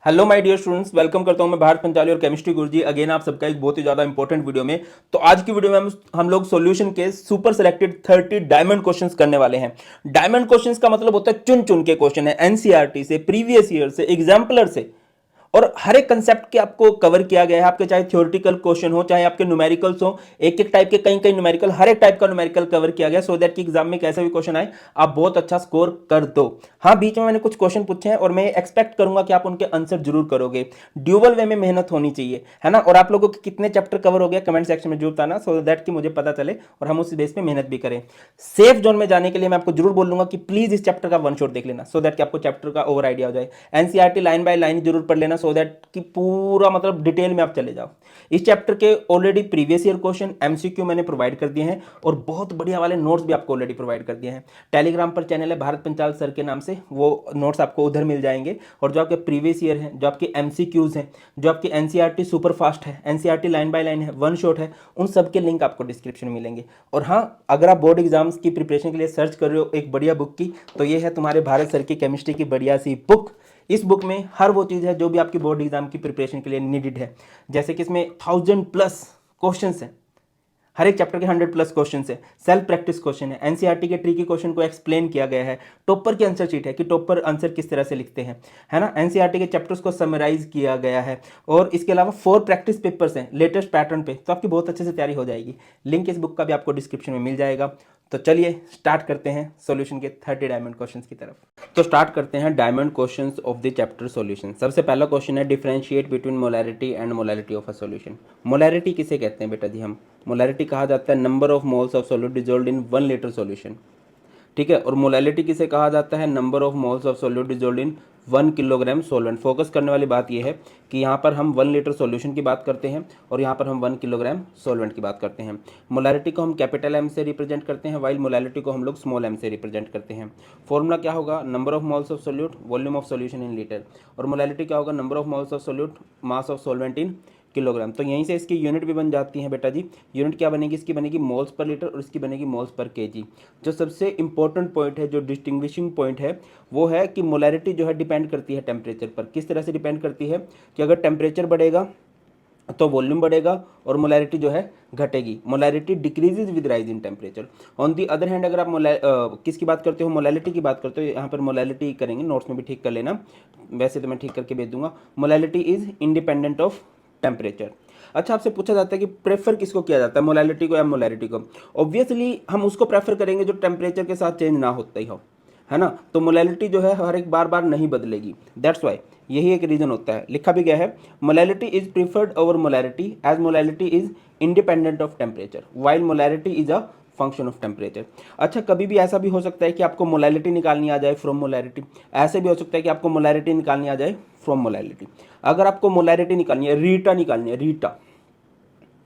Hello my dear students, welcome करता हूं मैं भारत पंचाली और केमिस्ट्री गुरुजी अगेन आप सबका एक बहुत ही ज्यादा इंपॉर्टेंट वीडियो में। तो आज की वीडियो में हम लोग सॉल्यूशन के सुपर सेलेक्टेड 30 डायमंड क्वेश्चंस करने वाले हैं। डायमंड क्वेश्चंस का मतलब होता है चुन चुन के क्वेश्चन है, एनसीईआरटी से, प्रीवियस ईयर से, एग्जाम्पलर से, और हर एक कंसेप्ट के आपको कवर किया गया है। आपके चाहे थ्योरेटिकल क्वेश्चन हो, चाहे आपके न्यूमेरिकल्स हो, एक एक टाइप के कई कई न्यूमेरिकल, हर एक टाइप का न्यूमेरिकल कवर किया गया सो दैट कि एग्जाम में कैसे भी क्वेश्चन आए आप बहुत अच्छा स्कोर कर दो। हाँ, बीच में मैंने कुछ क्वेश्चन पूछे हैं और मैं एक्सपेक्ट करूंगा कि आप उनके आंसर जरूर करोगे। ड्यूबल वे में मेहनत होनी चाहिए, है ना। और आप लोगों के कितने चैप्टर कवर हो गया कमेंट सेक्शन में जरूर बताना सो दैट कि मुझे पता चले और हम उस बेस पे मेहनत भी करें। सेफ जोन में जाने के लिए मैं आपको जरूर बोलूंगा कि प्लीज इस चैप्टर का वन शॉट देख लेना सो दैट कि आपको चैप्टर का ओवर आइडिया हो जाए। एनसीईआरटी लाइन बाय लाइन जरूर पढ़ लेना सो दैट कि पूरा मतलब डिटेल में आप चले जाओ। इस चैप्टर के already previous year question MCQ मैंने प्रोवाइड कर दिए हैं और बहुत बढ़िया वाले नोट्स भी आपको ऑलरेडी प्रोवाइड कर दिए हैं। टेलीग्राम पर चैनल है भारत पंचाल सर के नाम से, वो नोट्स आपको उधर मिल जाएंगे। और जो आपके प्रीवियस ईयर हैं, जो आपके एमसीक्यूज हैं, जो आपकी एनसीईआरटी सुपर फास्ट है, एनसीईआरटी लाइन बाय लाइन है, वन शॉट है, उन सब के लिंक आपको डिस्क्रिप्शन में मिलेंगे। और हाँ, अगर आप बोर्ड एग्जाम्स की प्रिपरेशन के लिए सर्च कर रहे हो एक बढ़िया बुक की, तो ये है तुम्हारे भारत सर की केमिस्ट्री की बढ़िया सी बुक। इस बुक में हर वो चीज़ है जो भी आपकी बोर्ड एग्जाम की प्रिपरेशन के लिए नीडेड है। जैसे कि इसमें 1000+ क्वेश्चंस हैं, हर एक चैप्टर के 100+ क्वेश्चन है, सेल्फ प्रैक्टिस क्वेश्चन है, एनसीईआरटी के ट्रिकी क्वेश्चन को एक्सप्लेन किया गया है, टॉपर की आंसर शीट है कि टॉपर आंसर किस तरह से लिखते हैं, है ना। एनसीईआरटी के चैप्टर्स को समराइज किया गया है और इसके अलावा 4 प्रैक्टिस पेपर्स हैं लेटेस्ट पैटर्न पे, तो आपकी बहुत अच्छे से तैयारी हो जाएगी। लिंक इस बुक का भी आपको डिस्क्रिप्शन में मिल जाएगा। तो चलिए स्टार्ट करते हैं सॉल्यूशन के 30 डायमंड क्वेश्चंस की तरफ। तो स्टार्ट करते हैं diamond questions of the chapter solution. सबसे पहला क्वेश्चन है differentiate between molarity and molarity of a solution. Molarity किसे कहते हैं बेटा जी? हम मोलैरिटी कहा जाता है number of moles of solute dissolved in 1 litre solution, ठीक है। और मोलैलिटी किसे कहा जाता है? Number of moles of solute dissolved in 1 kilogram solvent. Focus करने वाली बात यह है कि यहाँ पर हम 1 लीटर सॉल्यूशन की बात करते हैं और यहाँ पर हम 1 किलोग्राम सॉल्वेंट की बात करते हैं। मोलैलिटी को हम कैपिटल एम से रिप्रेजेंट करते हैं, वाइल मोलैलिटी को हम लोग स्मॉल एम से रिप्रेजेंट करते हैं। फॉर्मूला क्या होगा? Number of moles of solute volume of solution in litre, और मोलैलिटी क्या होगा? Number of moles of solute mass of solvent in kilogram. तो यहीं से इसकी यूनिट भी बन जाती है बेटा जी। यूनिट क्या बनेगी? इसकी बनेगी मोल्स पर लीटर और इसकी बनेगी मोल्स पर केजी। जो सबसे इंपॉर्टेंट पॉइंट है, जो डिस्टिंग्विशिंग पॉइंट है, वो है कि मोलैरिटी जो है डिपेंड करती है टेम्परेचर पर। किस तरह से डिपेंड करती है कि अगर टेम्परेचर बढ़ेगा तो वॉल्यूम बढ़ेगा और मोलैरिटी जो है घटेगी। Molarity decreases with rise in temperature. On the other hand अगर आप किसकी बात करते हो? मोलैलिटी की बात करते हो। यहाँ पर मोलैलिटी करेंगे, नोट्स में भी ठीक कर लेना, वैसे तो मैं ठीक करके भेज दूंगा। Molality is independent of temperature. अच्छा, आपसे पूछा जाता है कि प्रेफर किसको किया जाता है, मोलैलिटी को या मोलैरिटी को? ऑब्वियसली हम उसको प्रेफर करेंगे जो टेम्परेचर के साथ चेंज ना होता ही हो, है ना। तो मोलैलिटी जो है हर एक बार नहीं बदलेगी, दैट्स वाई, यही एक रीजन होता है। लिखा भी गया है molality is preferred over molarity as molality is independent of temperature while molarity is a function of temperature. अच्छा, कभी भी ऐसा भी हो सकता है कि आपको मोलैलिटी निकालनी आ जाए फ्रॉम मोलैरिटी, ऐसे भी हो सकता है कि आपको मोलैरिटी निकालनी आ जाए फ्रॉम मोलैलिटी। अगर आपको मोलैरिटी निकालनी है, रीटा निकालनी है, रीटा,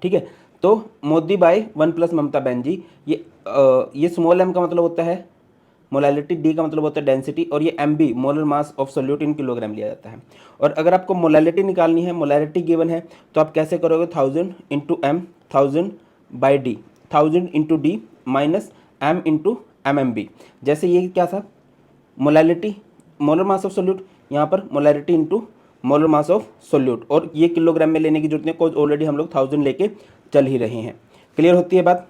ठीक है, तो मोदी बाय 1 + ममता बनर्जी, ये स्मॉल एम का मतलब होता है मोलैलिटी, डी का मतलब होता है डेंसिटी, और ये M B molar mass of solute in kilogram लिया जाता है। और अगर आपको मोलैलिटी निकालनी है, मोलैलिटी गिवन है, तो आप कैसे करोगे? 1000 into M, 1000 by D, 1000 into D minus M into M M B. जैसे ये क्या था? Molality molar mass of solute, यहाँ पर molarity into molar mass of solute, और ये किलोग्राम में लेने की जरूरत नहीं, कोई ऑलरेडी हम लोग 1000 लेके चल ही रहे हैं। क्लियर होती है बात?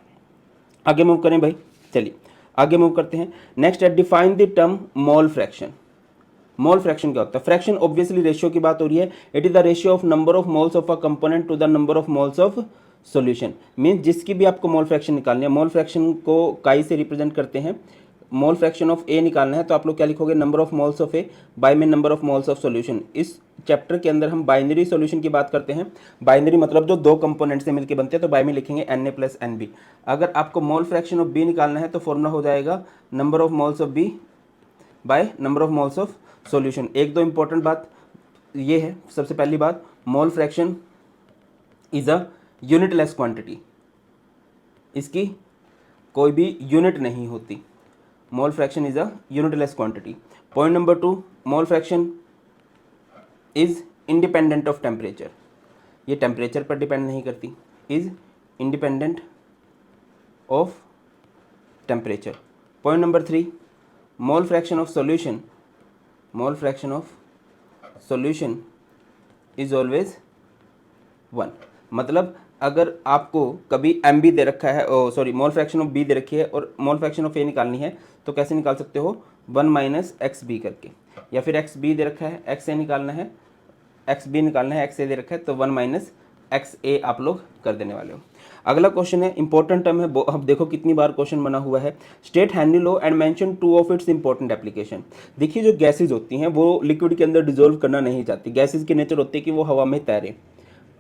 आगे मूव करें भाई, चलिए आगे मूव करते हैं। नेक्स्ट है define the term mole fraction. Mole fraction क्या होता है? फ्रैक्शन ऑब्वियसली रेशियो की बात हो रही है। It is the ratio of number of moles of a component to the number of moles of solution. Means जिसकी भी आपको मोल फ्रैक्शन निकालनी है, मोल फ्रैक्शन को काई से रिप्रेजेंट करते हैं। मोल फ्रैक्शन ऑफ ए निकालना है तो आप लोग क्या लिखोगे? Number of moles of A by में number of moles of solution. इस चैप्टर के अंदर हम बाइनरी सॉल्यूशन की बात करते हैं। बाइनरी मतलब जो 2 कंपोनेंट से मिलकर बनते हैं, तो बाय में लिखेंगे Na + Nb। अगर आपको मोल फ्रैक्शन ऑफ बी निकालना है तो फॉर्मूला हो जाएगा number of moles of B by number of moles of solution. एक दो इंपॉर्टेंट बात ये है, सबसे पहली बात, mole fraction is a unitless quantity, इसकी कोई भी यूनिट नहीं होती। Mole fraction is a unitless quantity. Point number 2, mole fraction is independent of temperature, ये टेम्परेचर पर डिपेंड नहीं करती, is independent of temperature. Point number 3, mole fraction of solution, mole fraction of solution is always 1। मतलब अगर आपको कभी M B दे रखा है, sorry mole fraction of B दे रखी है और मोल फ्रैक्शन ऑफ ए निकालनी है, तो कैसे निकाल सकते हो, 1 माइनस एक्स बी करके। या फिर एक्स बी दे रखा है, एक्स ए निकालना है, एक्स बी निकालना है, एक्स ए दे रखा है, तो 1 माइनस एक्स ए आप लोग कर देने वाले हो। अगला क्वेश्चन है, इंपॉर्टेंट टर्म है, अब देखो कितनी बार क्वेश्चन बना हुआ है। State Henry law and mention 2 of its important application. देखिए जो गैसेज होती हैं वो लिक्विड के अंदर डिजोल्व करना नहीं चाहती। गैसेज की नेचर होती है कि वो हवा में तैरे।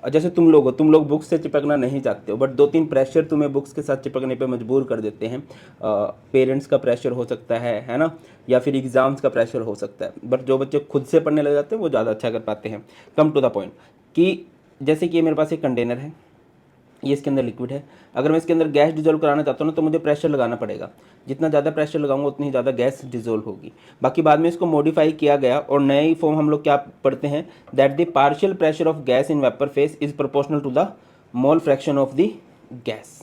जैसे तुम लोग हो, तुम लोग बुक्स से चिपकना नहीं चाहते हो, बट 2-3 प्रेशर तुम्हें बुक्स के साथ चिपकने पे मजबूर कर देते हैं। पेरेंट्स का प्रेशर हो सकता है ना, या फिर एग्जाम्स का प्रेशर हो सकता है। बट जो बच्चे खुद से पढ़ने लग जाते हैं वो ज़्यादा अच्छा कर पाते हैं। कम टू द पॉइंट कि जैसे कि मेरे पास एक कंटेनर है, ये इसके अंदर लिक्विड है। अगर मैं इसके अंदर गैस डिजोल्व कराना चाहता हूँ ना, तो मुझे प्रेशर लगाना पड़ेगा। जितना ज़्यादा प्रेशर लगाऊंगा उतनी ही ज़्यादा गैस डिजोल्व होगी। बाकी बाद में इसको मॉडिफाई किया गया और नई फॉर्म हम लोग क्या पढ़ते हैं, that the partial pressure of gas in vapour phase is proportional to the mole fraction of the gas.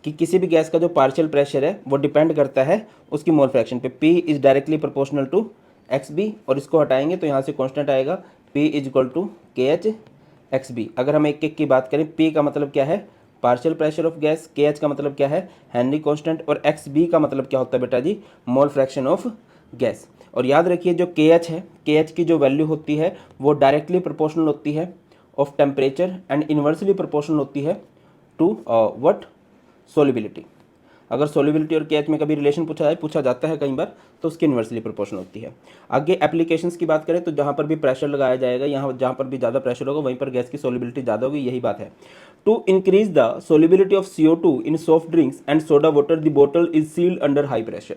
कि किसी भी गैस का जो पार्शियल प्रेशर है वो डिपेंड करता है उसकी मोल फ्रैक्शन पे। P is directly proportional to XB, और इसको हटाएंगे तो यहाँ से कांस्टेंट आएगा P is equal to KH XB। अगर हम एक एक की बात करें, P का मतलब क्या है, partial pressure of gas, KH का मतलब क्या है, हेनरी कांस्टेंट, और XB का मतलब क्या होता है बेटा जी, मोल फ्रैक्शन ऑफ गैस। और याद रखिए जो KH है, KH की जो वैल्यू होती है वो डायरेक्टली प्रोपोर्शनल होती है of temperature and inversely proportional होती है टू व्हाट, सोलिबिलिटी। अगर सोलिबिलिटी और KH में कभी रिलेशन पूछा जाता है कई बार, तो उसकी इन्वर्सली प्रोपोर्शनल होती है। आगे एप्लीकेशंस की बात करें तो जहाँ पर भी प्रेशर लगाया जाएगा, यहाँ जहाँ पर भी ज़्यादा प्रेशर होगा वहीं पर गैस की सोलिबिलिटी ज़्यादा होगी, यही बात है। To increase the solubility of CO2 in soft drinks and soda water the bottle is sealed under high pressure.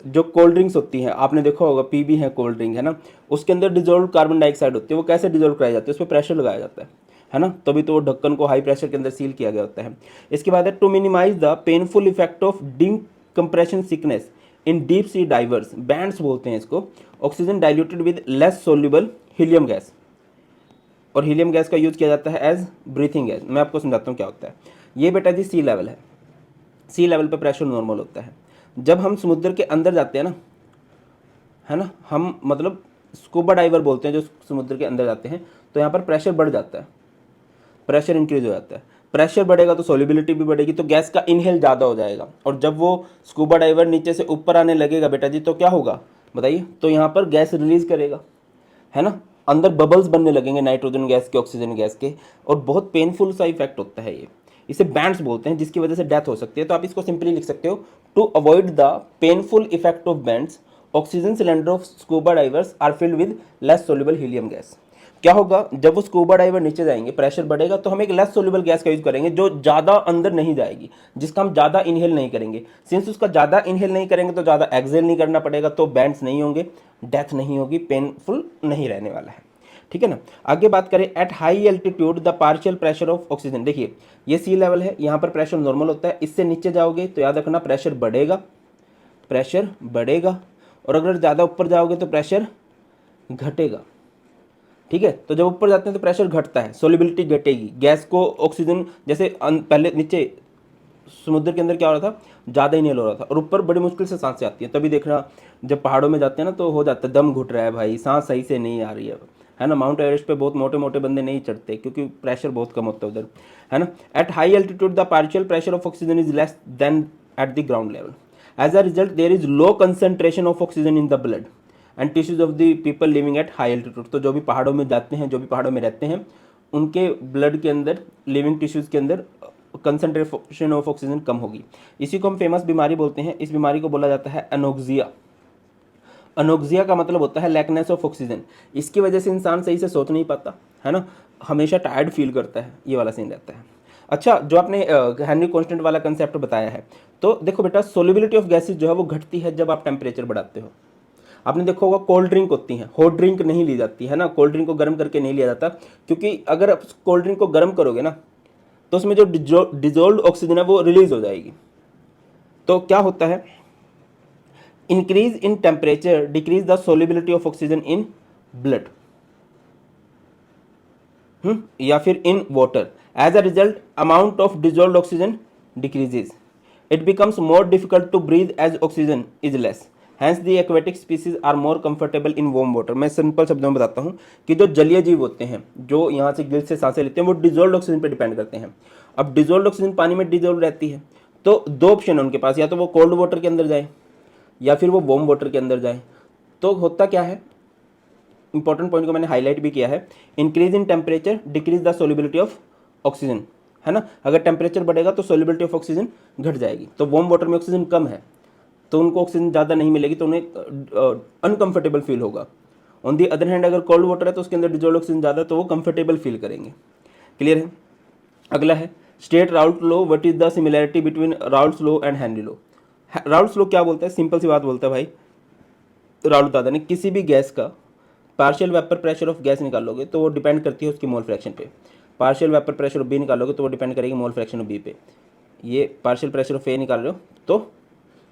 जो कोल्ड ड्रिंक्स होती हैं, आपने देखा होगा PB है कोल्ड ड्रिंक है ना, उसके अंदर डिजोल्व कार्बन डाइऑक्साइड होती है। वो कैसे डिजोल्व कराई जाती है, उस पर प्रेशर लगाया जाता है ना, तभी तो वो ढक्कन को हाई प्रेशर के अंदर सील किया गया होता है। इसके बाद है to minimise the painful effect of decompression sickness in deep sea divers bends बोलते हैं इसको, oxygen diluted with less soluble helium gas. और हीलियम गैस का यूज किया जाता है एज ब्रीथिंग गैस। मैं आपको समझाता हूँ क्या होता है। ये बेटा जी सी लेवल है, सी लेवल पे प्रेशर नॉर्मल होता है। जब हम समुद्र के अंदर जाते हैं ना, है ना, हम मतलब स्कूबा डाइवर बोलते हैं जो समुद्र के अंदर जाते हैं, तो यहाँ पर प्रेशर बढ़ जाता है, प्रेशर इंक्रीज हो जाता है। प्रेशर बढ़ेगा तो सोलिबिलिटी भी बढ़ेगी, तो गैस का इनहेल ज़्यादा हो जाएगा। और जब वो स्कूबा डाइवर नीचे से ऊपर आने लगेगा बेटा जी, तो क्या होगा बताइए, तो यहाँ पर गैस रिलीज करेगा, है ना, अंदर बबल्स बनने लगेंगे नाइट्रोजन गैस के, ऑक्सीजन गैस के, और बहुत पेनफुल सा इफेक्ट होता है ये। इसे बैंड्स बोलते हैं, जिसकी वजह से डेथ हो सकती है। तो आप इसको सिंपली लिख सकते हो, to avoid the painful effect of bends oxygen cylinder of scuba divers are filled with less soluble helium gas. क्या होगा, जब वो स्कूबा डाइवर नीचे जाएंगे, प्रेशर बढ़ेगा, तो हम एक लेस सोल्यूबल गैस का यूज करेंगे जो ज़्यादा अंदर नहीं जाएगी, जिसका हम ज़्यादा इनहेल नहीं करेंगे। सिंस उसका ज़्यादा इनहेल नहीं करेंगे तो ज़्यादा एक्सहेल नहीं करना पड़ेगा, तो बैंड्स नहीं होंगे, डेथ नहीं होगी, पेनफुल नहीं रहने वाला है। ठीक है ना। आगे बात करें, eight high altitude the partial pressure of oxygen. देखिए ये सी लेवल है, यहाँ पर प्रेशर नॉर्मल होता है, इससे नीचे जाओगे तो याद रखना प्रेशर बढ़ेगा, प्रेशर बढ़ेगा, और अगर ज़्यादा ऊपर जाओगे तो प्रेशर घटेगा। ठीक है, तो जब ऊपर जाते हैं तो प्रेशर घटता है, सोलिबिलिटी घटेगी, गैस को ऑक्सीजन, जैसे पहले नीचे समुद्र के अंदर क्या हो रहा था, ज़्यादा इनहेल हो रहा था, और ऊपर बड़ी मुश्किल से सांसें आती हैं। तभी देखना जब पहाड़ों में जाते हैं ना तो हो जाता है, दम घुट रहा है भाई, सांस सही से नहीं आ रही है ना। माउंट एवरेस्ट पे बहुत मोटे मोटे बंदे नहीं चढ़ते क्योंकि प्रेशर बहुत कम होता है उधर, है ना। At high altitude the partial pressure of oxygen is less than at the ground level. As a result there is low concentration of oxygen in the blood and tissues of the people living at high altitude. तो जो भी पहाड़ों में जाते हैं, जो भी पहाड़ों में रहते हैं, उनके ब्लड के अंदर, लिविंग टिश्यूज के अंदर कंसंट्रेशन ऑफ ऑक्सीजन कम होगी। इसी को हम फेमस बीमारी बोलते हैं। इस बीमारी को बोला जाता है एनोक्सिया। अनोक्सिया का मतलब होता है लैकनेस ऑफ ऑक्सीजन। इसकी वजह से इंसान सही से सोच नहीं पाता, है ना, हमेशा टायर्ड फील करता है, ये वाला सीन रहता है। अच्छा, जो आपने हेनरी कांस्टेंट वाला कंसेप्ट बताया है, तो देखो बेटा, सोल्युबिलिटी ऑफ गैसेज जो है वो घटती है जब आप टेम्परेचर बढ़ाते हो। आपने देखा होगा कोल्ड ड्रिंक होती हैं, हॉट ड्रिंक नहीं ली जाती है ना, कोल्ड ड्रिंक को गर्म करके नहीं लिया जाता, क्योंकि अगर आप कोल्ड ड्रिंक को गर्म करोगे ना तो उसमें जो डिजोल्व ऑक्सीजन है वो रिलीज हो जाएगी। तो क्या होता है, increase in temperature decrease the solubility of oxygen in blood, या फिर in water. As a result amount of dissolve oxygen decreases, it becomes more difficult to breathe as oxygen is less, hence the aquatic species are more comfortable in warm water. मैं simple शब्दों में बताता हूँ कि जो जलीय जीव होते हैं, जो यहाँ से गिल से सांसें लेते हैं, वो डिजोल्व ऑक्सीजन पर डिपेंड करते हैं। अब डिजोल्व ऑक्सीजन पानी में डिजोल्व रहती है, तो दो ऑप्शन है उनके पास, या तो वो कोल्ड वाटर के अंदर जाए या फिर वो वार्म वाटर के अंदर जाए। तो होता क्या है, इंपॉर्टेंट पॉइंट को मैंने हाईलाइट भी किया है, increase in temperature decrease the solubility of oxygen, है ना। अगर टेम्परेचर बढ़ेगा तो सोल्युबिलिटी ऑफ ऑक्सीजन घट जाएगी। तो वार्म वाटर में ऑक्सीजन कम है तो उनको ऑक्सीजन ज़्यादा नहीं मिलेगी, तो उन्हें अनकंफर्टेबल फील होगा। ऑन दी अदर हैंड अगर कोल्ड वाटर है तो उसके अंदर डिजोल्व ऑक्सीजन ज़्यादा है तो वो कंफर्टेबल फील करेंगे। क्लियर है। अगला है state Raoult law, what is the similarity between Raoult's law and Henry law. Raoult's law क्या बोलता है, सिंपल सी बात बोलता है भाई, राउल्ट दादा ने किसी भी गैस का partial vapour pressure of gas निकालोगे तो वो डिपेंड करती है उसकी मोल फ्रैक्शन पे। Partial vapour pressure of B निकालोगे तो वो डिपेंड करेगी मोल फ्रैक्शन ऑफ बी पे। ये पार्शियल प्रेशर ऑफ ए निकाल रहे हो तो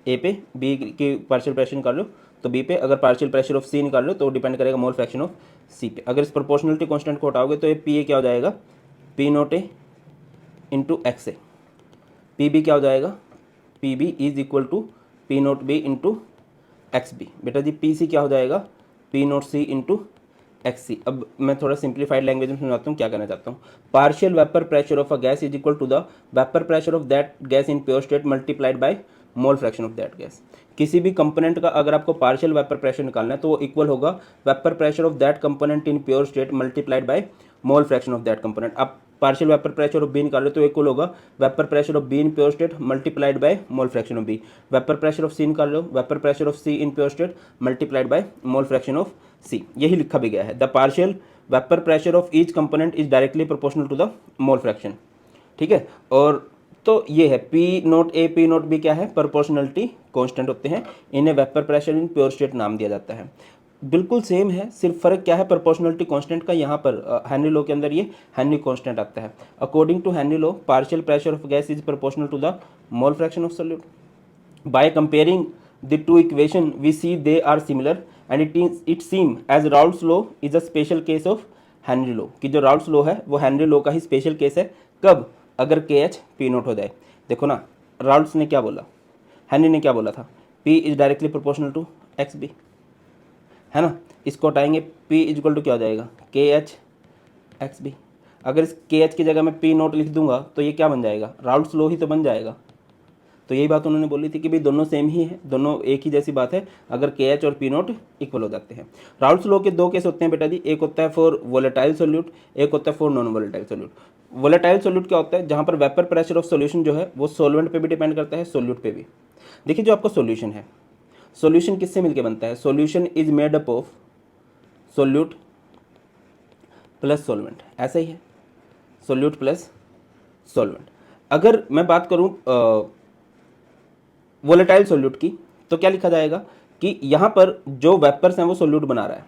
ए पे, बी की पार्शियल प्रेशर निकाल रहे हो तो बी पे, अगर पार्शियल प्रेशर ऑफ सी निकाल रहे हो तो वो डिपेंड करेगा मोल फ्रैक्शन ऑफ सी पे। अगर इस प्रोपोर्शनलिटी कांस्टेंट को हटाओगे तो ये पी ए क्या हो जाएगा, P note A into X A. P B क्या हो जाएगा, P B is equal to P note B into X B. बेटा जी पी सी क्या हो जाएगा, P naught C into X C. अब मैं थोड़ा सिंप्लीफाइड लैंग्वेज में समझाता हूँ क्या करना चाहता हूँ। Partial vapour pressure of a gas is equal to the vapour pressure of that gas in pure state multiplied by mole fraction of that gas. किसी भी कंपोनेंट का अगर आपको पार्शियल वेपर प्रेशर निकालना है तो वो इक्वल होगा vapour pressure of that component in pure state multiplied by mole fraction of that component. आप partial vapour pressure of B निकाल रहे हो तो इक्वल होगा vapour pressure of B in pure state multiplied by mole fraction of B. Vapour pressure of C निकाल रहे हो, vapour pressure of C in pure state multiplied by mole fraction of C. यही लिखा भी गया है, the partial vapour pressure of each component is directly proportional to the mole fraction. ठीक है। और तो ये है P note A P note B क्या है, प्रोपोर्शनलिटी कांस्टेंट होते हैं, इन्हें vapour pressure in pure state नाम दिया जाता है। बिल्कुल सेम है, सिर्फ फर्क क्या है प्रोपोर्शनलिटी कांस्टेंट का, यहाँ पर हेनरी लॉ के अंदर ये हेनरी कांस्टेंट आता है। According to Henry law partial pressure of gas is proportional to the mole fraction of solute. By comparing the two equation we see they are similar and it seem as Raoult's law is a special case of Henry law, कि जो Raoult's law है वो Henry law का ही special case है। कब, अगर के H P note हो जाए। देखो ना, राउल्ट्स ने क्या बोला, हेनरी ने क्या बोला था, P is directly proportional to X B, है ना। इसको हटाएंगे, पी इज इक्वल टू क्या हो जाएगा, के एच एक्स बी। अगर इस के एच की जगह मैं पी नोट लिख दूंगा तो ये क्या बन जाएगा, राउल्ट्स लॉ ही तो बन जाएगा। तो यही बात उन्होंने बोली थी कि भाई दोनों सेम ही है, दोनों एक ही जैसी बात है अगर के एच और पी नोट इक्वल हो जाते हैं। राउल्ट्स लॉ के दो केस होते हैं बेटा जी, एक होता है फॉर वोलेटाइल सोल्यूट, एक होता है for non volatile solute. Volatile solute क्या होता है, जहाँ पर वेपर प्रेशर ऑफ सोल्यूशन जो है वो सोलवेंट पे भी डिपेंड करता है, सोल्यूट पे भी। देखिए जो आपका सोल्यूशन है, सोल्यूशन किससे मिलकर बनता है, solution is made up of solute plus solvent, ऐसा ही है, सोल्यूट प्लस सोलवेंट। अगर मैं बात करूं वोलेटाइल सोल्यूट की तो क्या लिखा जाएगा कि यहाँ पर जो वेपर्स हैं वो सोल्यूट बना रहा है।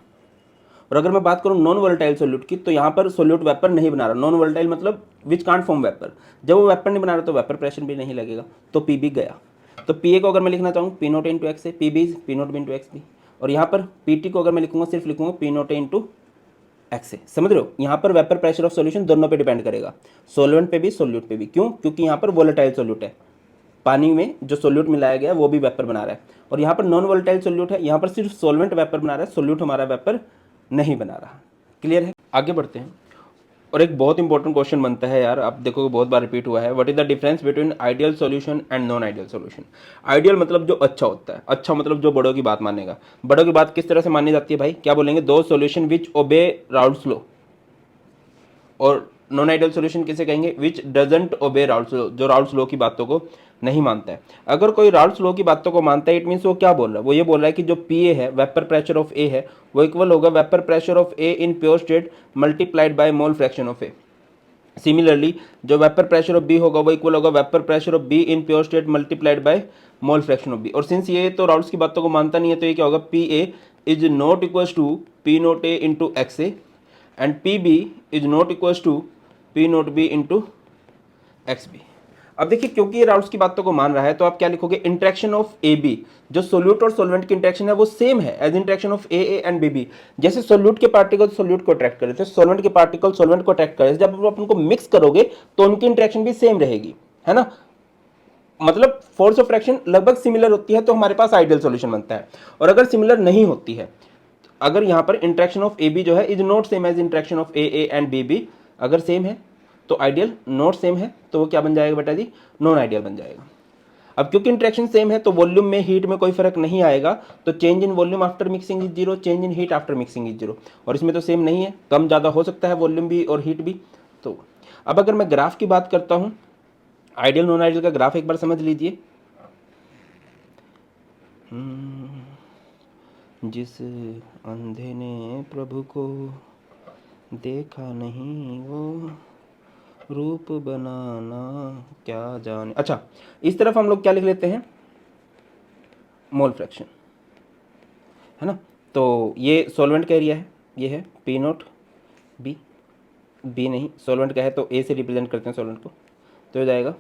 और अगर मैं बात करूँ नॉन वोलेटाइल सोल्यूट की तो यहाँ पर सोल्यूट वेपर नहीं बना रहा। नॉन वोलेटाइल मतलब विच कांट फॉर्म वेपर, जब वो वेपर नहीं बना रहा तो वेपर प्रेशर भी नहीं लगेगा, तो पी बी गया। तो पी ए को अगर मैं लिखना चाहूँ P note A into X A, P B P note B into X B. और यहाँ पर पी टी को अगर मैं लिखूंगा सिर्फ लिखूंगा P note A into X ए। समझ रहे हो, यहाँ पर वेपर प्रेशर ऑफ सोल्यूशन दोनों पे डिपेंड करेगा, सोलवेंट पे भी सोल्यूट पे भी। क्यों, क्योंकि यहाँ पर वोलेटाइल सोल्यूट है, पानी में जो सोल्यूट मिलाया गया है वो भी वेपर बना रहा है। और यहाँ पर नॉन वोलेटाइल सोल्यूट है, यहाँ पर सिर्फ सोलवेंट वेपर बना रहा है, सोल्यूट हमारा वेपर नहीं बना रहा। क्लियर है, आगे बढ़ते हैं। और एक बहुत इंपॉर्टेंट क्वेश्चन बनता है यार, आप देखोगे बहुत बार रिपीट हुआ है, what is the difference between ideal solution and non ideal solution. Ideal मतलब जो अच्छा होता है, अच्छा मतलब जो बड़ों की बात मानेगा। बड़ों की बात किस तरह से मानी जाती है भाई, क्या बोलेंगे, दो सॉल्यूशन विच ओबे राउल्ट्स लॉ। और नॉन आइडियल सॉल्यूशन किसे कहेंगे, विच डजंट ओबे राउल्ट्स लॉ, जो राउल्ट्स लॉ की बातों को नहीं मानता है। अगर कोई राउल्ट्स लॉ की बातों को मानता है इट मीन्स वो क्या बोल रहा है, वो ये बोल रहा है कि जो पी ए है, वेपर प्रेशर ऑफ ए है, वो इक्वल होगा vapour pressure of A in pure state multiplied by mole fraction of A. Similarly जो वेपर प्रेशर ऑफ बी होगा वो इक्वल होगा vapour pressure of B in pure state multiplied by mole fraction of B. और since ये तो Raoult's की बातों को मानता नहीं है तो ये क्या होगा, P A is not equals to P note A into X A and P B is not equals to P note B into X B. अब देखिए क्योंकि ये राउल्ट्स की बातों को मान रहा है तो आप क्या लिखोगे, इंटरेक्शन ऑफ ए बी, जो सोल्यूट और सोलवेंट की इंटरेक्शन है वो सेम है as interaction of A and B B. जैसे सोल्यूट के पार्टिकल सोल्यूट को अट्रैक्ट करे थे, सोलवेंट के पार्टिकल सोलवेंट को अट्रैक्ट करे, जब आप उनको मिक्स करोगे तो उनकी इंटरेक्शन भी सेम रहेगी, है ना। मतलब फोर्स ऑफ फ्रैक्शन लगभग सिमिलर होती है तो हमारे पास आइडियल सॉल्यूशन बनता है। और अगर सिमिलर नहीं होती है, अगर यहाँ पर इंट्रैक्शन ऑफ ए बी जो है is not same as interaction of A and B B, अगर सेम है तो आइडियल, नॉट सेम है तो वो क्या बन जाएगा बेटा जी, नॉन आइडियल बन जाएगा। अब क्योंकि इंट्रैक्शन सेम है तो वॉल्यूम में हीट में कोई फर्क नहीं आएगा, तो change in volume after mixing is zero, change in heat after mixing is zero. और इसमें तो सेम नहीं है, कम ज़्यादा हो सकता है वॉल्यूम भी और हीट भी। तो अब अगर मैं ग्राफ की बात करता हूँ, आइडियल नॉन आइडियल का ग्राफ एक बार समझ लीजिए। जिस अंधे ने प्रभु को देखा नहीं वो रूप बनाना क्या जाने। अच्छा, इस तरफ हम लोग क्या लिख लेते हैं, मोल फ्रैक्शन, है ना। तो ये सॉल्वेंट का एरिया है, ये है पी नोट बी, बी नहीं सॉल्वेंट का है तो ए से रिप्रेजेंट करते हैं सॉल्वेंट को, तो हो जाएगा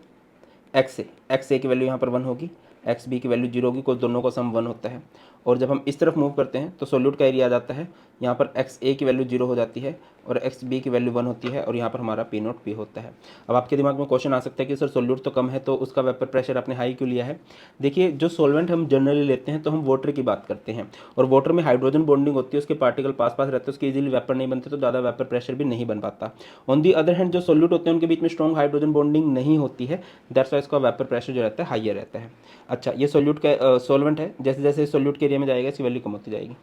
एक्स ए की वैल्यू यहाँ पर 1 होगी, एक्स बी की वैल्यू 0 होगी, कोई दोनों का सम 1 होता है। और जब हम इस तरफ मूव करते हैं तो सोल्यूट का एरिया आ जाता है, यहाँ पर एक्स ए की वैल्यू 0 हो जाती है और एक्स बी की वैल्यू 1 होती है और यहाँ पर हमारा पी नोट पी होता है। अब आपके दिमाग में क्वेश्चन आ सकता है कि सर सोल्यूट तो कम है तो उसका वेपर प्रेशर आपने हाई क्यों लिया है। देखिए, जो सॉल्वेंट हम जनरली लेते हैं तो हम वाटर की बात करते हैं, और वाटर में हाइड्रोजन बॉन्डिंग होती है, उसके पार्टिकल पास पास रहते हैं, उसके इजीली वेपर नहीं बनते तो ज़्यादा वेपर प्रेशर भी नहीं बन पाता। ऑन दी अदर हैंड जो सोल्यूट होते हैं उनके बीच में स्ट्रॉन्ग हाइड्रोजन बॉन्डिंग नहीं होती है, दैट्स वाई इसका वेपर प्रेशर जो रहता है हाइयर रहता है। अच्छा, ये सोल्यूट का सॉल्वेंट है, जैसे जैसे सोल्यूट के एरिया में जाएगा इसकी वैल्यू कम होती जाएगी।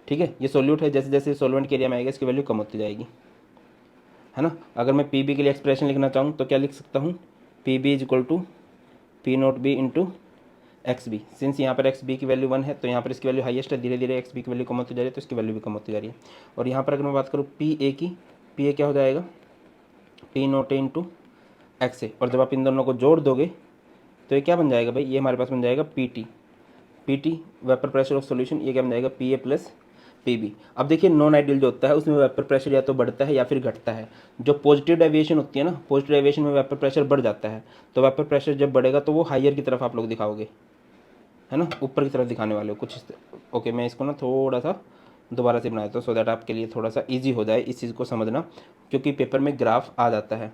ठीक है, ये सोल्यूट है, जैसे जैसे सॉल्वेंट के एरिया में आएगा इसकी वैल्यू कम होती जाएगी, है ना। अगर मैं पी बी के लिए एक्सप्रेशन लिखना चाहूँ तो क्या लिख सकता हूँ, P B is equal to P note B into X B. Since यहाँ पर एक्स बी की वैल्यू 1 है तो यहाँ पर इसकी वैल्यू हाईएस्ट है, धीरे धीरे एक्स बी की वैल्यू कम होती जा रही है तो इसकी वैल्यू भी कम होती जा रही है। और यहाँ पर अगर मैं बात करूँ पी ए की, पी ए क्या हो जाएगा, P note A into X ए, और जब आप इन दोनों को जोड़ दोगे तो ये क्या बन जाएगा भाई, ये हमारे पास बन जाएगा P T, P T vapour pressure of solution, ये क्या बन जाएगा P A plus P B. अब देखिए, नॉन आइडियल जो होता है उसमें वेपर प्रेशर या तो बढ़ता है या फिर घटता है। जो पॉजिटिव डेविएशन होती है ना, पॉजिटिव डेविएशन में वेपर प्रेशर बढ़ जाता है, तो वेपर प्रेशर जब बढ़ेगा तो वो हाइयर की तरफ आप लोग दिखाओगे, है ना, ऊपर की तरफ दिखाने वाले हो कुछ ओके, मैं इसको ना थोड़ा सा दोबारा से बनाया था सो दैट आपके लिए थोड़ा सा ईजी हो जाए इस चीज़ को समझना, क्योंकि पेपर में ग्राफ आ जाता है।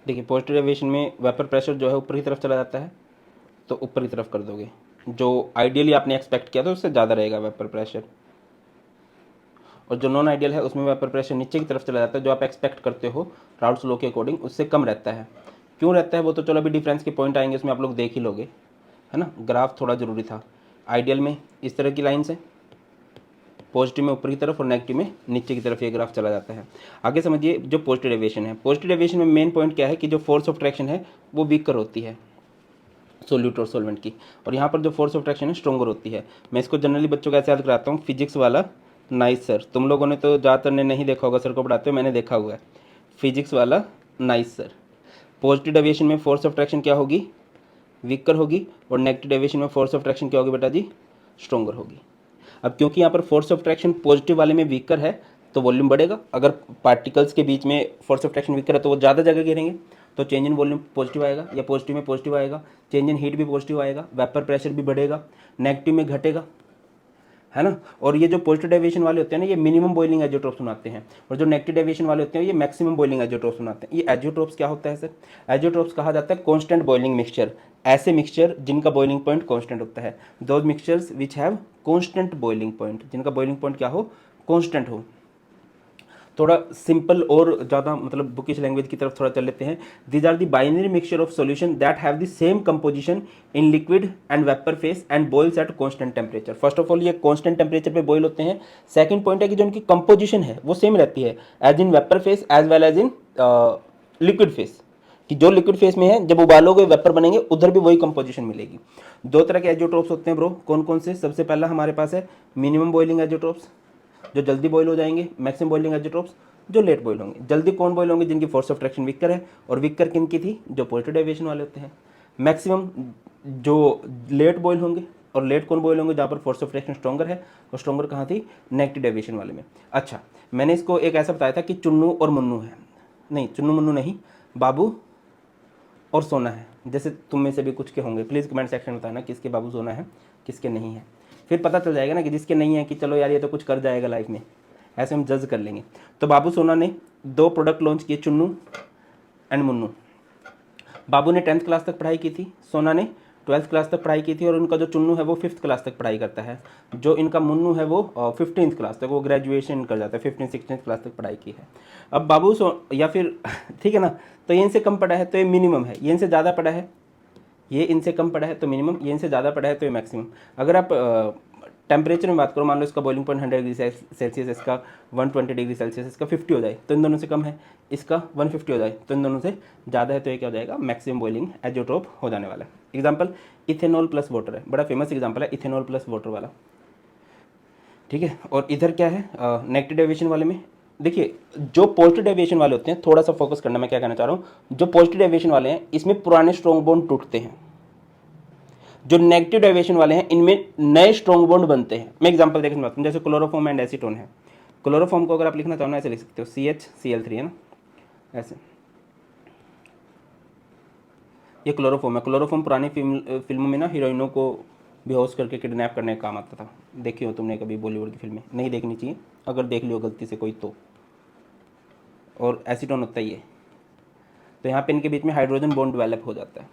देखिए, पॉजिटिव डेविएशन में वेपर प्रेशर जो है ऊपर की तरफ चला जाता है तो ऊपर की तरफ कर दोगे, जो आइडियली आपने एक्सपेक्ट किया था उससे ज़्यादा रहेगा वेपर प्रेशर। और जो नॉन आइडियल है उसमें वेपर प्रेशर नीचे की तरफ चला जाता है, जो आप एक्सपेक्ट करते हो राउल्ट्स लॉ के अकॉर्डिंग उससे कम रहता है। क्यों रहता है वो तो चलो अभी डिफरेंस के पॉइंट आएंगे उसमें आप लोग देख ही लोगे, है ना। ग्राफ थोड़ा ज़रूरी था। आइडियल में इस तरह की लाइन्स है, पॉजिटिव में ऊपर की तरफ और नेगेटिव में नीचे की तरफ ये ग्राफ चला जाता है। आगे समझिए, जो पॉजिटिव डेविएशन है, पॉजिटिव डेविएशन में मेन पॉइंट क्या है कि जो फोर्स ऑफ ट्रैक्शन है वो वीकर होती है सोल्यूट और सॉल्वेंट की, और यहाँ पर जो फोर्स ऑफ ट्रैक्शन है स्ट्रॉन्गर होती है। मैं इसको जनरली बच्चों को ऐसे याद कराता हूँ, फिजिक्स वाला नाइस सर, तुम लोगों ने तो ज़्यादातर ने नहीं देखा होगा, सर को पढ़ाते हो मैंने देखा हुआ है, फिजिक्स वाला नाइस सर। पॉजिटिव डेविएशन में फोर्स ऑफ ट्रैक्शन क्या होगी, वीकर होगी, और नेगेटिव डेविएशन में फोर्स ऑफ ट्रैक्शन क्या होगी बेटा जी, स्ट्रॉन्गर होगी। अब क्योंकि यहाँ पर फोर्स ऑफ ट्रैक्शन पॉजिटिव वाले में वीकर है तो वॉल्यूम बढ़ेगा, अगर पार्टिकल्स के बीच में फोर्स ऑफ ट्रैक्शन वीकर है तो वो ज़्यादा जगह घेरेंगे तो चेंज इन वॉल्यूम पॉजिटिव आएगा, या पॉजिटिव में पॉजिटिव आएगा, चेंज इन हीट भी पॉजिटिव आएगा, वेपर प्रेशर भी बढ़ेगा, नेगेटिव में घटेगा, है ना। और ये जो पॉजिटिव डेविएशन वाले होते हैं ना ये मिनिमम बॉइलिंग एजियोट्रोप्स बनाते हैं, और जो नेगेटिव डेविएशन वाले होते हैं ये मैक्सिमम बॉइलिंग एजियोट्रोप्स बनाते हैं। ये एजियोट्रोप्स क्या होता है सर, एजियोट्रोप्स कहा जाता है कांस्टेंट बॉइलिंग मिक्सचर, ऐसे मिक्सचर जिनका बॉइलिंग पॉइंट कांस्टेंट होता है, those mixtures which have constant boiling point, जिनका बॉइलिंग पॉइंट क्या हो, कांस्टेंट हो। थोड़ा सिंपल और ज़्यादा मतलब बुकिश लैंग्वेज की तरफ थोड़ा चल लेते हैं। These are the binary mixture of solution that have the same composition in liquid and vapour phase and boils at constant temperature. First of all ये कांस्टेंट टेम्परेचर पे बॉइल होते हैं। सेकंड पॉइंट है कि जो उनकी कंपोजिशन है वो सेम रहती है as in vapour phase as well as in liquid phase, कि जो लिक्विड फेस में है जब उबालोगे वेपर बनेंगे उधर भी वही कंपोजिशन मिलेगी। दो तरह के एजियोट्रोप्स होते हैं ब्रो, कौन कौन से, सबसे पहला हमारे पास है मिनिमम बॉइलिंग एजियोट्रोप्स जो जल्दी बॉईल हो जाएंगे, मैक्सिमम बॉइलिंग एजियोट्रोप्स जो लेट बॉईल होंगे। जल्दी कौन बॉईल होंगे, जिनकी फोर्स ऑफ ट्रैक्शन वीकर है, और वीकर किन की थी, जो पॉजिटिव डेविएशन वाले होते हैं। मैक्सिमम जो लेट बॉईल होंगे और लेट कौन बॉयल होंगे, जहाँ पर फोर्स ऑफ फ्रिक्शन स्ट्रॉन्गर है, और स्ट्रॉन्गर कहाँ थी, नेगेटिव डेविएशन वाले में। अच्छा, मैंने इसको एक ऐसा बताया था कि चुन्नू और मुन्नू है, नहीं चुन्नू मुन्नू नहीं, बाबू और सोना है। जैसे तुम में से भी कुछ के होंगे, प्लीज़ कमेंट सेक्शन में बताना किसके बाबू सोना है, किसके नहीं है। फिर पता चल जाएगा ना कि जिसके नहीं है कि चलो यार ये तो कुछ कर जाएगा लाइफ में, ऐसे हम जज कर लेंगे। तो बाबू सोना ने 2 प्रोडक्ट लॉन्च किए, चुन्नू एंड मुन्नू। बाबू ने 10th क्लास तक पढ़ाई की थी, सोना ने 12th क्लास तक पढ़ाई की थी, और उनका जो चुन्नू है वो 5th क्लास तक पढ़ाई करता है। जो इनका मुन्नू है वो 15th क्लास तक, वो ग्रेजुएशन कर जाता है, 15th-16th क्लास तक पढ़ाई की है। अब बाबू या फिर ठीक है ना, तो ये इनसे कम पढ़ा है तो ये मिनिमम है, ये इनसे ज़्यादा पढ़ा है, ये इनसे कम पढ़ा है तो मिनिमम, ये इनसे ज़्यादा पढ़ा है तो ये मैक्सिमम। अगर आप टेम्परेचर में बात करो, मान लो इसका बॉइलिंग पॉइंट 100 डिग्री सेल्सियस, इसका 120 डिग्री सेल्सियस, इसका 50 हो जाए तो इन दोनों से कम है, इसका 150 हो जाए तो इन दोनों से ज़्यादा है, तो ये क्या हो जाएगा, मैक्सिमम बॉइलिंग एजोट्रोप हो जाने वाला है। एग्जाम्पल इथेनॉल प्लस वाटर है, बड़ा फेमस एग्जाम्पल है इथेनॉल प्लस वाटर वाला, ठीक है। और इधर क्या है, नेगेटिव डेविएशन वाले में देखिए, जो पॉजिटिव डेविएशन वाले होते हैं, थोड़ा सा फोकस करना, मैं क्या कहना चाह रहा हूँ, जो पॉजिटिव डेविएशन वाले हैं इसमें पुराने स्ट्रॉन्ग बॉन्ड टूटते हैं, जो नेगेटिव डेविएशन वाले हैं इनमें नए स्ट्रॉन्ग बॉन्ड बनते हैं। मैं एग्जांपल देखने बात करूँ, जैसे क्लोरोफॉर्म एंड एसीटोन है, क्लोरोफॉर्म को अगर आप लिखना चाहो ना ऐसे लिख सकते हो, CHCl3 है ना, ऐसे, ये क्लोरोफॉर्म है। क्लोरोफॉर्म पुरानी फिल्मों में ना हीरोइनों को बेहोश करके किडनैप करने का काम आता था, देखी हो तुमने कभी बॉलीवुड की फिल्में, नहीं देखनी चाहिए अगर देख लियो गलती से कोई तो। और एसीटोन होता है ये, तो यहाँ पे इनके बीच में हाइड्रोजन बॉन्ड डेवलप हो जाता है।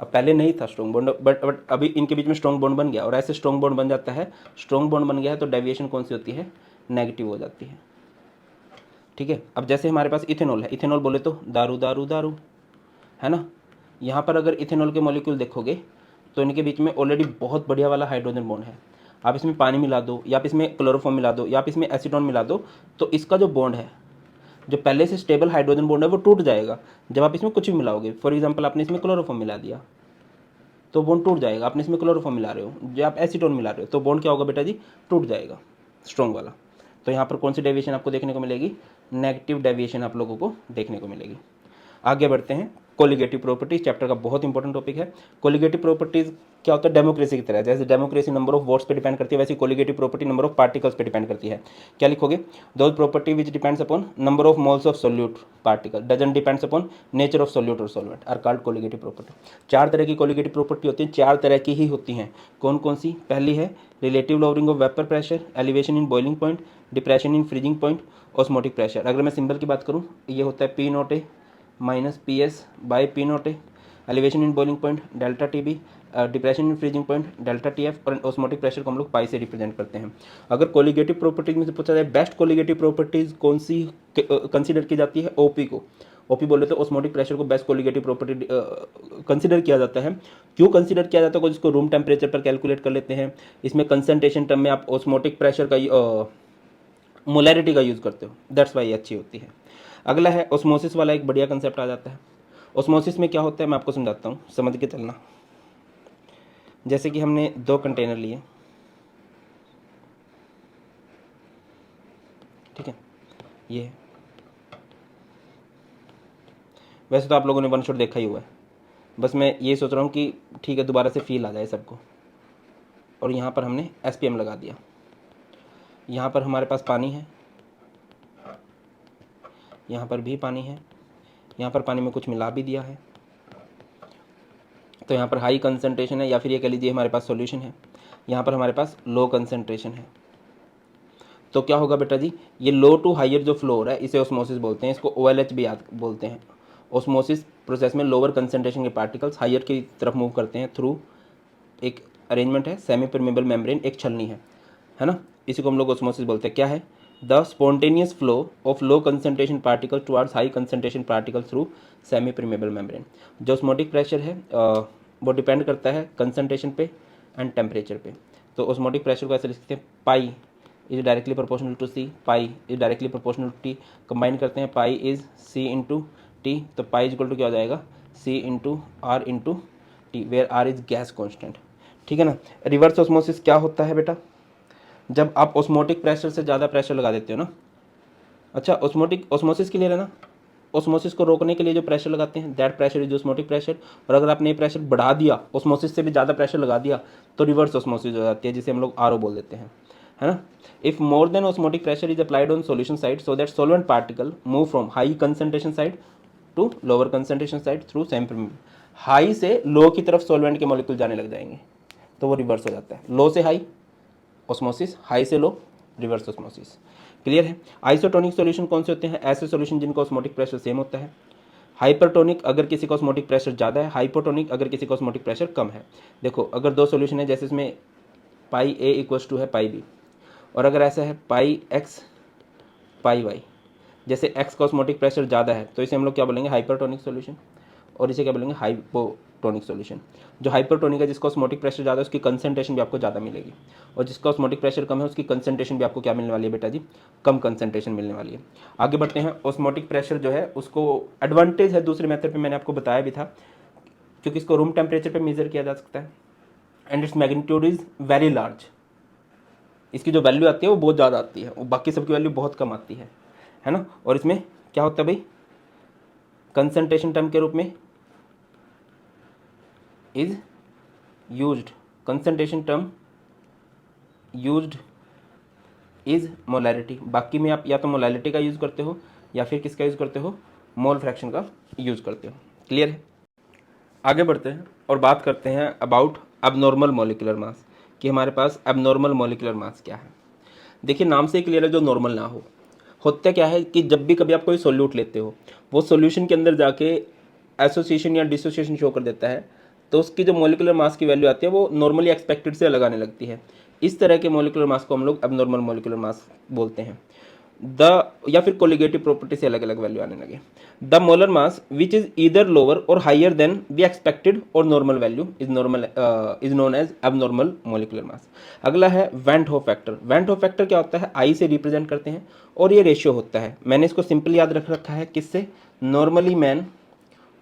अब पहले नहीं था स्ट्रॉन्ग बॉन्ड, बट अभी इनके बीच में स्ट्रॉन्ग बॉन्ड बन गया, और ऐसे स्ट्रॉन्ग बॉन्ड बन जाता है, स्ट्रॉन्ग बॉन्ड बन गया है तो डेविएशन कौन सी होती है, नेगेटिव हो जाती है, ठीक है। अब जैसे हमारे पास इथेनॉल है, इथेनॉल बोले तो दारू दारू दारू है ना, यहाँ पर अगर इथेनॉल के मॉलिक्यूल देखोगे तो इनके बीच में ऑलरेडी बहुत बढ़िया वाला हाइड्रोजन बॉन्ड है। आप इसमें पानी मिला दो, या आप इसमें क्लोरोफॉर्म मिला दो, या आप इसमें एसीटोन मिला दो, तो इसका जो बॉन्ड है, जो पहले से स्टेबल हाइड्रोजन बॉन्ड है, वो टूट जाएगा जब आप इसमें कुछ भी मिलाओगे। फॉर एग्जांपल आपने इसमें क्लोरोफॉर्म मिला दिया तो बॉन्ड टूट जाएगा, आपने इसमें क्लोरोफॉर्म मिला रहे हो, जो आप एसीटोन मिला रहे हो, तो बॉन्ड क्या होगा बेटा जी, टूट जाएगा, स्ट्रॉन्ग वाला। तो यहाँ पर कौन सी डेविएशन आपको देखने को मिलेगी, नेगेटिव डेविएशन आप लोगों को देखने को मिलेगी। आगे बढ़ते हैं, कोलिगेटिव प्रॉपर्टीज चैप्टर का बहुत इंपॉर्टेंट टॉपिक है। कोलिगेटिव प्रॉपर्टीज क्या होता है, डेमोक्रेसी की तरह, जैसे डेमोक्रेसी नंबर ऑफ वोट्स पे डिपेंड करती है, वैसे colligative property number of particles पे डिपेंड करती है। क्या लिखोगे, those property which depends upon number of moles of solute particle doesn't depends upon nature of solute और solvent are called colligative property. 4 तरह की कोलिगेटिव प्रॉपर्टी होती है, 4 तरह की ही होती हैं। कौन कौन सी, पहली है relative lowering of vapour pressure, elevation in boiling point, depression in freezing point, osmotic pressure. अगर मैं सिंबल की बात करूँ, ये होता है P0A minus PS by P0A, elevation in boiling point delta TB, depression in freezing point delta TF, और osmotic pressure को हम लोग पाई से रिप्रेजेंट करते हैं। अगर कोलिगेटिव प्रॉपर्टीज में से पूछा जाए बेस्ट कोलिगेटिव प्रॉपर्टीज कौन सी कंसीडर की जाती है, OP को, OP बोले तो ऑस्मोटिक प्रेशर को बेस्ट कोलिगेटिव प्रॉपर्टी कंसीडर किया जाता है। क्यों कंसीडर किया जाता है, जिसको रूम टेम्परेचर पर कैलकुलेट कर लेते हैं, इसमें कंसनट्रेशन टर्म में आप ऑस्मोटिक प्रेशर का मोलैरिटी का यूज़ करते हो, दैट्स वाई अच्छी होती है। अगला है ऑस्मोसिस वाला, एक बढ़िया कंसेप्ट आ जाता है। ऑस्मोसिस में क्या होता है मैं आपको समझाता हूँ, समझ के चलना। जैसे कि हमने 2 कंटेनर लिए, ठीक है, ये वैसे तो आप लोगों ने वन शॉट देखा ही हुआ है, बस मैं ये सोच रहा हूँ कि ठीक है दोबारा से फील आ जाए सबको। और यहाँ पर हमने SPM लगा दिया, यहाँ पर हमारे पास पानी है, यहाँ पर भी पानी है, यहाँ पर पानी में कुछ मिला भी दिया है, तो यहाँ पर हाई कंसंट्रेशन है, या फिर ये कह लीजिए हमारे पास सॉल्यूशन है, यहाँ पर हमारे पास लो कंसंट्रेशन है। तो क्या होगा बेटा जी, ये लो टू हायर जो फ्लो हो रहा है इसे ऑस्मोसिस बोलते हैं, इसको OLH भी याद बोलते हैं। ऑस्मोसिस प्रोसेस में लोअर कंसंट्रेशन के पार्टिकल्स हायर की तरफ मूव करते हैं थ्रू एक अरेंजमेंट है, सेमी परमेबल मेम्ब्रेन, एक छलनी है ना, इसी को हम लोग ऑस्मोसिस बोलते हैं। क्या है, the spontaneous flow of low concentration particle towards high concentration particle through semi permeable membrane. जो ऑस्मोटिक प्रेशर है वो डिपेंड करता है कंसंट्रेशन पे एंड टेम्परेचर पे। तो ऑस्मोटिक प्रेशर को ऐसे लिख सकते हैं, pi is directly proportional to C, pi is directly proportional to T, combine करते हैं pi is C into T, तो पाई इज इक्वल टू क्या हो जाएगा, C into R into T, where R is gas constant, ठीक है ना। Reverse osmosis क्या होता है बेटा, जब आप ऑस्मोटिक प्रेशर से ज़्यादा प्रेशर लगा देते हो ना, अच्छा ऑस्मोटिक ऑस्मोसिस क्लियर है ना, ऑस्मोसिस को रोकने के लिए जो प्रेशर लगाते हैं, that pressure is osmotic pressure. और अगर आपने ये प्रेशर बढ़ा दिया, ऑस्मोसिस से भी ज़्यादा प्रेशर लगा दिया, तो रिवर्स ऑस्मोसिस हो जाती है, जिसे हम लोग आरओ बोल देते हैं, है ना। If more than osmotic pressure is applied on solution side so that solvent particle move from high concentration side to lower concentration side through semi permeability. High से लो की तरफ सॉल्वेंट के मॉलिक्यूल जाने लग जाएंगे, तो वो रिवर्स हो जाता है। लो से हाई ऑस्मोसिस, हाई से लो रिवर्स ऑस्मोसिस। क्लियर है। आइसोटोनिक सॉल्यूशन कौन से होते हैं? ऐसे सॉल्यूशन जिनका ऑस्मोटिक प्रेशर सेम होता है। हाइपरटोनिक अगर किसी का ऑस्मोटिक प्रेशर ज़्यादा है, हाइपोटोनिक अगर किसी का ऑस्मोटिक प्रेशर कम है। देखो अगर दो सॉल्यूशन है, जैसे इसमें पाई ए इक्वल्स टू है पाई बी, और अगर ऐसा है पाई एक्स पाई वाई, जैसे एक्स का ऑस्मोटिक प्रेशर ज़्यादा है तो इसे हम लोग क्या बोलेंगे? हाइपरटोनिक सॉल्यूशन, और इसे क्या बोलेंगे? Hypotonic solution. जो हाइपरटोनिक है, जिसका ऑस्मोटिक प्रेशर ज़्यादा है, उसकी कंसंट्रेशन भी आपको ज़्यादा मिलेगी, और जिसका ऑस्मोटिक प्रेशर कम है उसकी कंसंट्रेशन भी आपको क्या मिलने वाली है बेटा जी? कम कंसंट्रेशन मिलने वाली है। आगे बढ़ते हैं। ऑस्मोटिक प्रेशर जो है उसको एडवांटेज है दूसरे मेथड पे, मैंने आपको बताया भी था, क्योंकि इसको रूम टेम्परेचर पे मेजर किया जा सकता है and its magnitude is very large. इसकी जो वैल्यू आती है वो बहुत ज़्यादा आती है, वो बाकी सबकी वैल्यू बहुत कम आती है ना। और इसमें क्या होता है भाई? कंसंट्रेशन टर्म के रूप में is used, concentration term used is molarity. बाकी में आप या तो मोलैरिटी का यूज़ करते हो या फिर किसका यूज़ करते हो? मोल फ्रैक्शन का यूज़ करते हो। क्लियर है। आगे बढ़ते हैं और बात करते हैं अबाउट एबनॉर्मल मॉलिक्यूलर मास, कि हमारे पास एबनॉर्मल मॉलिक्यूलर मास क्या है। देखिए नाम से क्लियर है, जो नॉर्मल ना हो। होता क्या है कि जब भी कभी आप कोई सोल्यूट लेते हो, वो सोल्यूशन के अंदर जाके एसोसिएशन या डिसोसिएशन शो कर देता है, तो उसकी जो मॉलिक्यूलर मास की वैल्यू आती है वो नॉर्मली एक्सपेक्टेड से अलग आने लगती है। इस तरह के मॉलिक्यूलर मास को हम लोग एबनॉर्मल मॉलिक्यूलर मास बोलते हैं। या फिर कोलिगेटिव प्रॉपर्टी से अलग अलग वैल्यू आने लगे। The molar mass which is either lower or higher than the expected or normal value is known as abnormal molecular mass. अगला है van't Hoff factor. Went Hoff factor क्या होता है? आई से रिप्रेजेंट करते हैं, और ये रेशियो होता है। मैंने इसको सिंपल याद रख रखा है, किससे? नॉर्मली मैन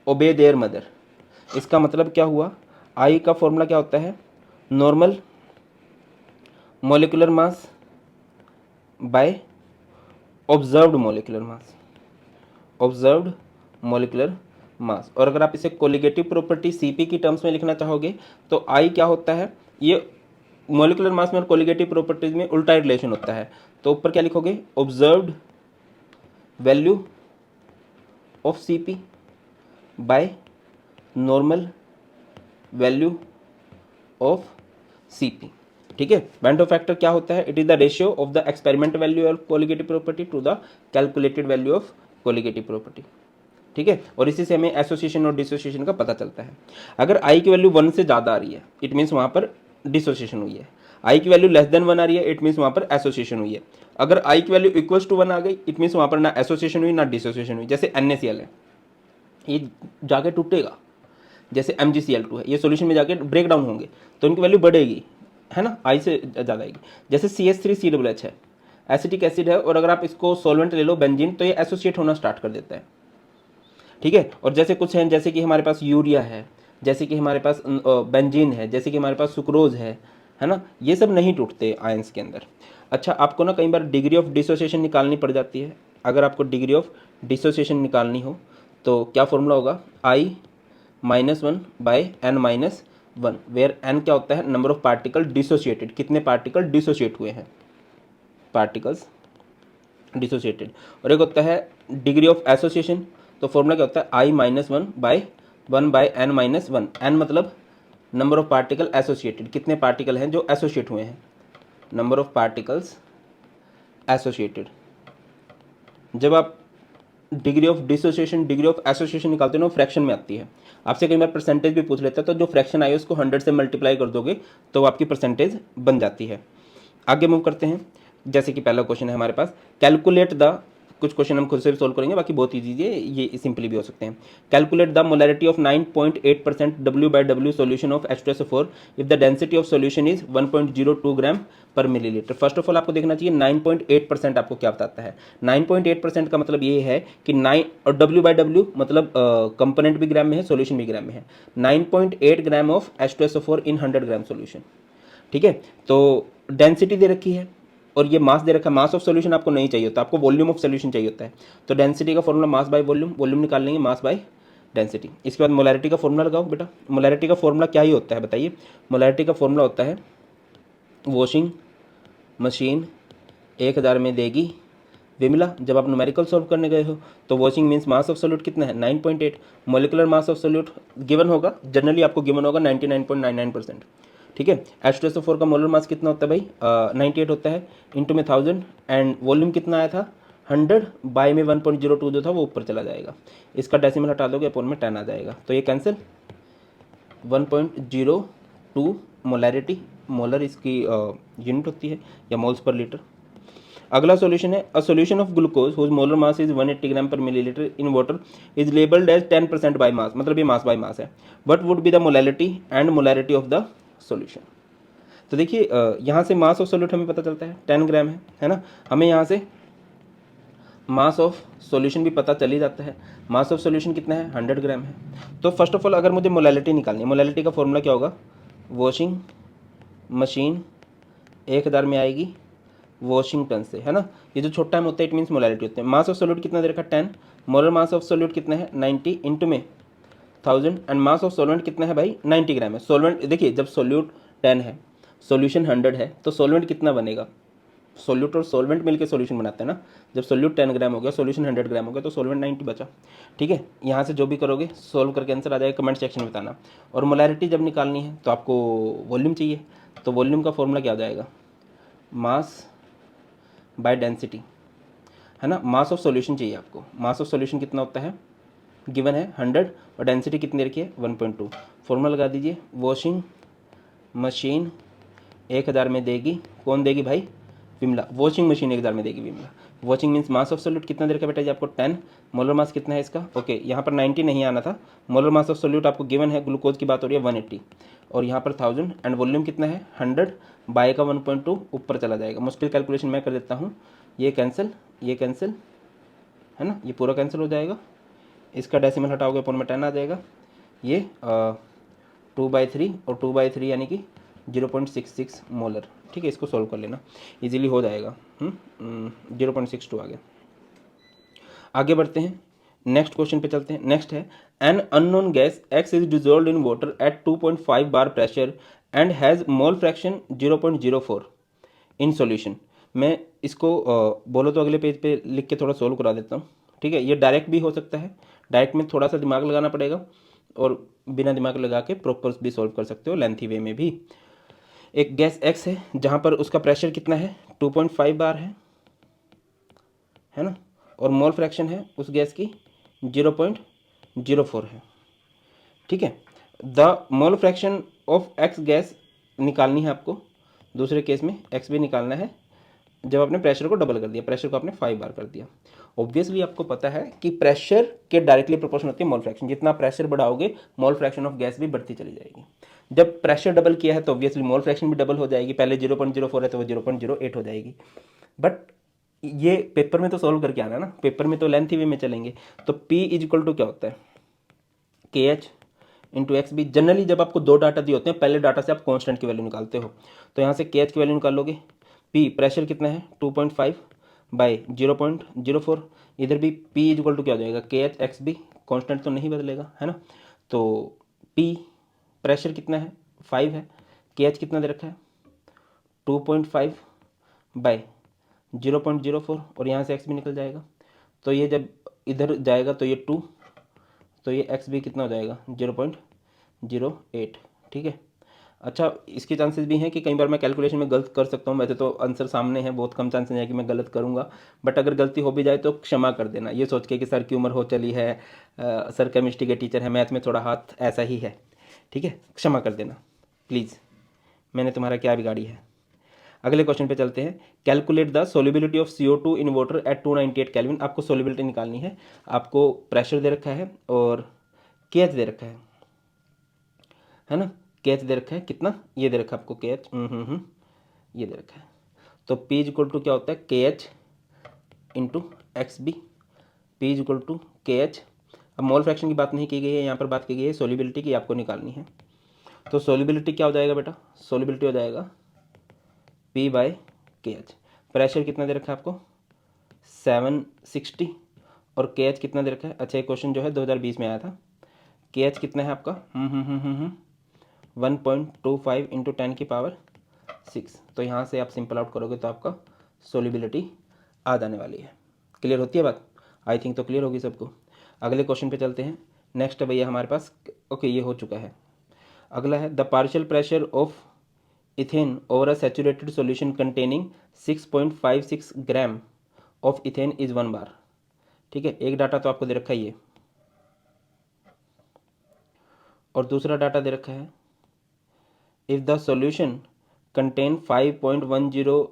ओबे देयर मदर। इसका मतलब क्या हुआ? आई का फॉर्मूला क्या होता है? Normal molecular mass by observed molecular mass, observed molecular mass. और अगर आप इसे कोलिगेटिव प्रॉपर्टी सीपी की टर्म्स में लिखना चाहोगे तो आई क्या होता है? ये मॉलिक्यूलर मास में और कोलिगेटिव प्रॉपर्टीज में उल्टा रिलेशन होता है, तो ऊपर क्या लिखोगे? Observed value of CP by normal value of CP. ठीक है। वेंट हो फैक्टर क्या होता है? It is the ratio of the experiment value of colligative property to the calculated value of colligative property. ठीक है। और इसी से हमें एसोसिएशन और डिसोसिएशन का पता चलता है। अगर आई की वैल्यू 1 से ज़्यादा आ रही है, इट मीन्स वहाँ पर डिसोसिएशन हुई है। आई की वैल्यू लेस देन 1 आ रही है, इट मीन्स वहाँ पर एसोसिएशन हुई है। अगर आई की वैल्यू इक्वल्स टू 1 आ गई, इट मीन्स वहाँ पर ना एसोसिएशन हुई ना डिसोसिएशन हुई। जैसे NaCl है, ये जाके टूटेगा। जैसे MgCl2 है, ये सॉल्यूशन में जाके ब्रेक डाउन होंगे तो इनकी वैल्यू बढ़ेगी, है ना, आई से ज़्यादा आएगी। जैसे CH3CH है, एसिटिक एसिड है, और अगर आप इसको सॉल्वेंट ले लो बेंजीन, तो ये एसोसिएट होना स्टार्ट कर देता है। ठीक है। और जैसे कुछ हैं, जैसे कि हमारे पास यूरिया है, जैसे कि हमारे पास बेंजीन है, जैसे कि हमारे पास सुक्रोज है ना, ये सब नहीं टूटते आयंस के अंदर। अच्छा, आपको ना कई बार डिग्री ऑफ डिसोसिएशन निकालनी पड़ जाती है। अगर आपको डिग्री ऑफ डिसोसिएशन निकालनी हो तो क्या फॉर्मूला होगा? I-1 bye N-1, where N क्या होता है? नंबर ऑफ पार्टिकल डिसोसिएटेड, कितने पार्टिकल डिसोसिएट हुए हैं, पार्टिकल्स डिसोसिएटेड। और एक होता है डिग्री ऑफ एसोसिएशन, तो फॉर्मूला क्या होता है? I-1 by 1 by N-1। N मतलब नंबर ऑफ पार्टिकल एसोसिएटेड, कितने पार्टिकल हैं जो एसोसिएट हुए हैं, नंबर ऑफ पार्टिकल्स एसोसिएटेड। जब आप degree of dissociation, degree of association निकालते हो ना, फ्रैक्शन में आती है। आपसे कई बार परसेंटेज भी पूछ लेता है, तो जो फ्रैक्शन आई उसको 100 से मल्टीप्लाई कर दोगे तो आपकी परसेंटेज बन जाती है। आगे मूव करते हैं। जैसे कि पहला क्वेश्चन है हमारे पास, कैलकुलेट द, कुछ क्वेश्चन हम खुद से भी सोल्व करेंगे, बाकी बहुत ईजी है, ये सिंपली भी हो सकते हैं। Calculate the molarity of 9.8% W/W solution of H2SO4 if the density of solution is 1.02 gram per millilitre. First of all आपको देखना चाहिए 9.8% आपको क्या बताता है। 9.8% का मतलब ये है कि 9 और W/W मतलब कंपोनेंट भी ग्राम में है, सॉल्यूशन भी ग्राम में है। 9.8 gram of H2SO4 in 100 gram solution. ठीक है। तो डेंसिटी दे रखी है और ये मास दे रखा है, मास ऑफ सॉल्यूशन आपको नहीं चाहिए होता, आपको वॉल्यूम ऑफ सॉल्यूशन चाहिए होता है। तो डेंसिटी का formula mass by volume, volume निकाल लेंगे मास बाय डेंसिटी। इसके बाद मोलैरिटी का फॉर्मूला लगाओ बेटा। मोलैरिटी का फॉर्मूला क्या ही होता है बताइए? मोलैरिटी का फॉर्मूला होता है वॉशिंग मशीन 1000 में देगी विमला। जब आप न्यूमेरिकल सॉल्व करने गए हो तो washing means mass of solute कितना है 9.8, molecular mass of solute given होगा, जनरली आपको गिवन होगा 99.99%। ठीक है। H2SO4 का मोलर मास कितना होता है भाई? 98 होता है, इंटू में 1000, एंड वॉल्यूम कितना आया था 100 बाय में 1.02 जो था वो ऊपर चला जाएगा। इसका डेसिमल हटा दोगे अपॉन में 10 आ जाएगा, तो ये कैंसिल। 1.02 मोलैरिटी, मोलर इसकी यूनिट होती है या मोल्स पर लीटर। अगला सॉल्यूशन है a solution of glucose whose molar mass is 180 gram per millilitre in water is labelled as 10% by mass, मतलब ये मास बाय मास है। What would be the molarity and molarity of the solution? तो देखिए यहाँ से mass of solute हमें पता चलता है 10 ग्राम है ना। हमें यहाँ से मास ऑफ सॉल्यूशन भी पता चल ही जाता है। मास ऑफ सॉल्यूशन कितना है 100 ग्राम है। तो फर्स्ट ऑफ ऑल अगर मुझे मोलैलिटी निकालनी है, मोलैलिटी का फॉर्मूला क्या होगा? वॉशिंग मशीन 1000 में आएगी वॉशिंग टन से, है ना। ये जो छोटा टाइम होता है इट मीन्स मोलैलिटी होते हैं। मास ऑफ सॉल्यूट कितना दे रखा है 10, मोलर मास ऑफ सॉल्यूट कितना है 90 इंटू में 1000, एंड मास ऑफ सॉल्वेंट कितना है भाई 90 ग्राम है। सॉल्वेंट देखिए जब सॉल्यूट 10 है सॉल्यूशन 100 है तो सॉल्वेंट कितना बनेगा? सॉल्यूट और सॉल्वेंट मिलकर सॉल्यूशन बनाते हैं ना। जब सॉल्यूट 10 ग्राम हो गया सॉल्यूशन 100 ग्राम हो गया तो सॉल्वेंट 90 बचा। ठीक है, यहाँ से जो भी करोगे सॉल्व करके आंसर आ जाएगा, कमेंट सेक्शन में बताना। और मोलैरिटी जब निकालनी है तो आपको वॉल्यूम चाहिए, तो वॉल्यूम का फॉर्मूला क्या हो जाएगा? मास बाय डेंसिटी, है ना। मास ऑफ सॉल्यूशन चाहिए आपको, मास ऑफ सॉल्यूशन कितना होता है गिवन है 100, और डेंसिटी कितनी रखी है 1.2। फॉर्मूला लगा दीजिए। वॉशिंग मशीन 1000 में देगी, कौन देगी भाई? विमला। वॉशिंग मशीन 1000 में देगी Vimla. Washing means mass of solute कितना दे रखा है बेटा जी आपको 10, मोलर मास कितना है इसका? ओके यहाँ पर 90 नहीं आना था, मोलर मास ऑफ सोल्यूट आपको गिवन है, ग्लूकोज की बात हो रही है 180, और यहाँ पर 1000, एंड वॉल्यूम कितना है 100 बाय का 1.2 ऊपर चला जाएगा। मुश्किल कैलकुलेशन मैं कर देता हूँ, ये कैंसिल है ना, ये पूरा कैंसिल हो जाएगा। इसका डेसिमल हटाओगे अपॉन में 10 आ जाएगा। ये 2/3 और 2/3 यानी कि 0.66 मोलर। ठीक है, इसको सॉल्व कर लेना, इजीली हो जाएगा। 0.62 आ गया। आगे बढ़ते हैं, नेक्स्ट क्वेश्चन पे चलते हैं। नेक्स्ट है an unknown gas x is dissolved in water at 2.5 bar pressure and has mole fraction 0.04 in solution. मैं इसको बोलो तो अगले पेज पे लिख के थोड़ा सोल्व करा देता हूँ। ठीक है, ये डायरेक्ट भी हो सकता है, डायरेक्ट में थोड़ा सा दिमाग लगाना पड़ेगा, और बिना दिमाग लगा के प्रॉपर भी सॉल्व कर सकते हो लेंथी वे में भी। एक गैस एक्स है जहाँ पर उसका प्रेशर कितना है 2.5 बार है ना, और मोल फ्रैक्शन है उस गैस की 0.04 है। ठीक है, the mole fraction of x gas निकालनी है आपको। दूसरे केस में एक्स भी निकालना है जब आपने प्रेशर को डबल कर दिया, प्रेशर को आपने 5 बार कर दिया। ऑब्वियसली आपको पता है कि प्रेशर के डायरेक्टली प्रोपोर्शनल होती है मोल फ्रैक्शन। जितना प्रेशर बढ़ाओगे मोल फ्रैक्शन ऑफ गैस भी बढ़ती चली जाएगी। जब प्रेशर डबल किया है तो ऑब्वियसली मोल फ्रैक्शन भी डबल हो जाएगी। पहले 0.04 है तो वो 0.08 हो जाएगी। बट ये पेपर में तो सॉल्व करके आना ना, पेपर में तो लेंथ वे में चलेंगे। तो P इज इक्वल टू क्या होता है KH into X B. Generally जब आपको दो डाटा दिए होते हैं पहले डाटा से आप कांस्टेंट की वैल्यू निकालते हो, तो यहाँ से KH की वैल्यू निकाल लोगे। P प्रेशर कितना है 2.5 बाई 0.04। इधर भी P इज इक्वल टू क्या हो जाएगा KH एक्स बी, कॉन्स्टेंट तो नहीं बदलेगा है ना। तो P प्रेशर कितना है 5 है, KH कितना दे रखा है 2.5 बाई 0.04, और यहाँ से एक्स भी निकल जाएगा। तो ये जब इधर जाएगा तो ये 2, तो ये एक्स भी कितना हो जाएगा 0.08। ठीक है, अच्छा इसके चांसेस भी हैं कि कई बार मैं कैलकुलेशन में गलत कर सकता हूँ। वैसे तो आंसर सामने है, बहुत कम चांसेस है कि मैं गलत करूँगा, बट अगर गलती हो भी जाए तो क्षमा कर देना, ये सोच के कि सर की उम्र हो चली है, सर केमिस्ट्री के टीचर है, मैथ में थोड़ा हाथ ऐसा ही है। ठीक है, क्षमा कर देना प्लीज़, मैंने तुम्हारा क्या बिगाड़ी है। अगले क्वेश्चन पे चलते हैं। Calculate the solubility of CO2 in water at 298 kelvin. आपको सोल्युबिलिटी निकालनी है, आपको प्रेशर दे रखा है और KH दे रखा है ना। KH दे रखा है कितना, ये दे रखा है आपको KH, ये दे रखा है। तो P इज इक्वल टू क्या होता है KH into X B. P is equal to KH। अब मोल फ्रैक्शन की बात नहीं की गई है, यहाँ पर बात की गई है सोल्युबिलिटी की, आपको निकालनी है। तो सोल्युबिलिटी क्या हो जाएगा बेटा, सोल्युबिलिटी हो जाएगा P बाय KH। प्रेशर कितना दे रखा है आपको 760 और के एच कितना दे रखा है। अच्छा, एक क्वेश्चन जो है 2020 में आया था, के एच कितना है आपका 1.25 इंटू 10⁶। तो यहाँ से आप सिंपल आउट करोगे तो आपका सोलिबिलिटी आ जाने वाली है। क्लियर होती है बात? आई थिंक तो क्लियर होगी सबको। अगले क्वेश्चन पे चलते हैं। नेक्स्ट भैया हमारे पास, ओके ये हो चुका है। अगला है the partial pressure of ethane over a saturated solution containing 6.56 gram of ethane is 1 बार। ठीक है, एक डाटा तो आपको दे रखा है ये, और दूसरा डाटा दे रखा है if the solution contain 5.0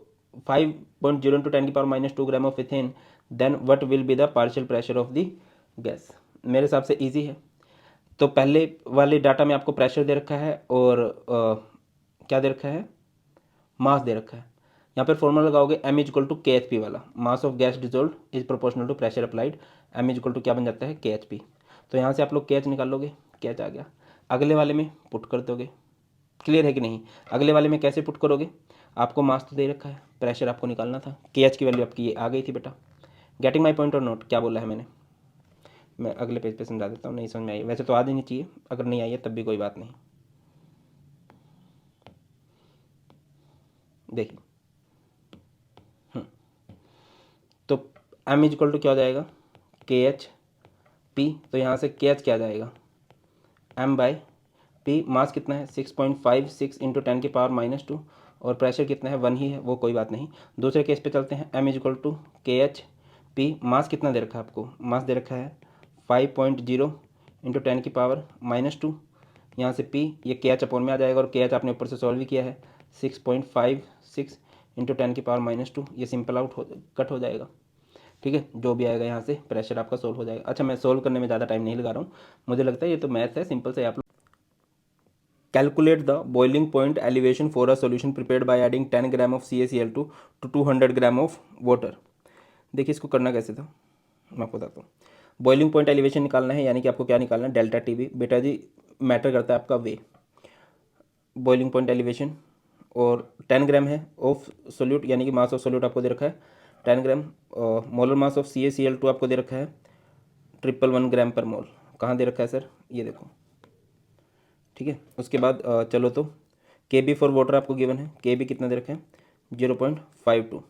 into 10⁻² gram of ethane then what will be the partial pressure of the gas. मेरे हिसाब से इजी है। तो पहले वाले डाटा में आपको प्रेशर दे रखा है और क्या दे रखा है, मास दे रखा है। यहाँ पर फॉर्मूला लगाओगे m is equal to K H P वाला, mass of gas dissolve is proportional to pressure applied, m is equal to क्या बन जाता है के एच पी। तो यहाँ से आप लोग के एच निकाल लोगे, के एच आ गया। अगले वाले में पुट कर दोगे। क्लियर है कि नहीं? अगले वाले में कैसे पुट करोगे, आपको मास तो दे रखा है, प्रेशर आपको निकालना था, के एच की वैल्यू आपकी ये आ गई थी बेटा। गेटिंग माई पॉइंट और नोट? क्या बोला है मैंने? मैं अगले पेज पे समझा देता हूँ, नहीं समझ में आई वैसे तो आ जानी चाहिए, अगर नहीं आई है तब भी कोई बात नहीं। देखिए तो m इज इक्वल टू क्या हो जाएगा के एच पी। तो यहाँ से के एच क्या आ जाएगा m बाय पी। मास कितना है 6.56 इंटू 10⁻², और प्रेशर कितना है 1 ही है, वो कोई बात नहीं। दूसरे केस पे चलते हैं। m is equal to K H P. मास कितना दे रखा है आपको, मास दे रखा है 5.0 इंटू 10⁻²। यहाँ से p ये के एच अपॉन में आ जाएगा, और के एच आपने ऊपर से सॉल्व भी किया है 6.56 इंटू 10⁻²। ये सिंपल आउट कट हो जाएगा। ठीक है, जो भी आएगा यहाँ से प्रेशर आपका सोल्व हो जाएगा। अच्छा, मैं सोल्व करने में ज़्यादा टाइम नहीं लगा रहा हूँ, मुझे लगता है ये तो मैथ है, सिंपल से आप लोग calculate the boiling point elevation for a solution prepared by adding 10 gram of CaCl2 to 200 gram of water. देखिए इसको करना कैसे था, मैं आपको बताता हूँ। बॉइलिंग पॉइंट एलिवेशन निकालना है, यानी कि आपको क्या निकालना है, डेल्टा टी बी। बेटा जी मैटर करता है आपका वे, बॉइलिंग पॉइंट एलिवेशन, और 10 ग्राम है ऑफ सोल्यूट, यानी कि मास ऑफ सोल्यूट आपको दे रखा है 10 ग्राम। मोलर मास ऑफ CaCl2 आपको दे रखा है 111 ग्राम पर मोल। कहाँ दे रखा है सर, ये देखो। ठीक है, उसके बाद चलो तो के बी फॉर वाटर आपको गिवन है, के बी कितना दे रखा है 0.52।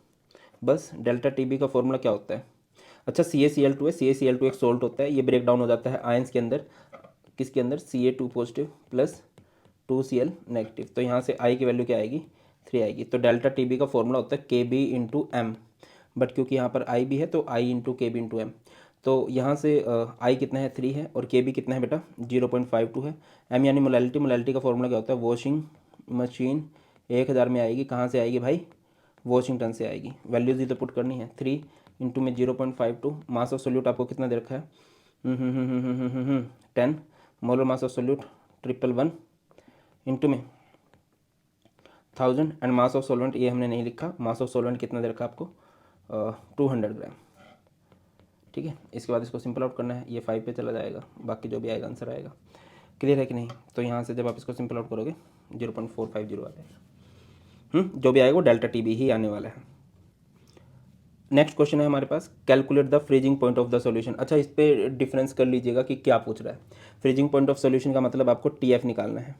बस डेल्टा टी बी का फॉर्मूला क्या होता है। अच्छा, CaCl2 है, CaCl2 एक सोल्ट होता है, ये ब्रेक डाउन हो जाता है आयंस के अंदर, किसके अंदर Ca2 positive plus 2Cl negative. तो यहाँ से I की वैल्यू क्या आएगी 3 आएगी। तो डेल्टा टी बी का फॉर्मूला होता है K B into M, but क्योंकि यहाँ पर I भी है तो I into K B into m. तो यहाँ से I कितना है 3 है, और के बी कितना है बेटा 0.52 है। एम यानी मोलैलिटी, मोलैलिटी का फॉर्मूला क्या होता है, वॉशिंग मशीन 1000 में आएगी, कहाँ से आएगी भाई वॉशिंगटन से आएगी। वैल्यूज ही तो पुट करनी है, 3 इंटू में 0.52। मास ऑफ सोल्यूट आपको कितना दे रखा है 10। Molar mass of solute 111 into में 1000, एंड मास ऑफ सोलवेंट ये हमने नहीं लिखा, मास ऑफ सोलवेंट कितना दे रखा आपको 200 ग्राम। ठीक है, इसके बाद इसको सिंपल आउट करना है, ये 5 पे चला जाएगा, बाकी जो भी आएगा आंसर आएगा। क्लियर है कि नहीं? तो यहाँ से जब आप इसको सिंपल आउट करोगे 0.450 आ जाएगा। जो भी आएगा वो डेल्टा टी बी ही आने वाला है। नेक्स्ट क्वेश्चन है हमारे पास, calculate the freezing point of the solution. अच्छा, इस पे डिफरेंस कर लीजिएगा कि क्या पूछ रहा है। फ्रीजिंग पॉइंट ऑफ सॉल्यूशन का मतलब आपको TF निकालना है।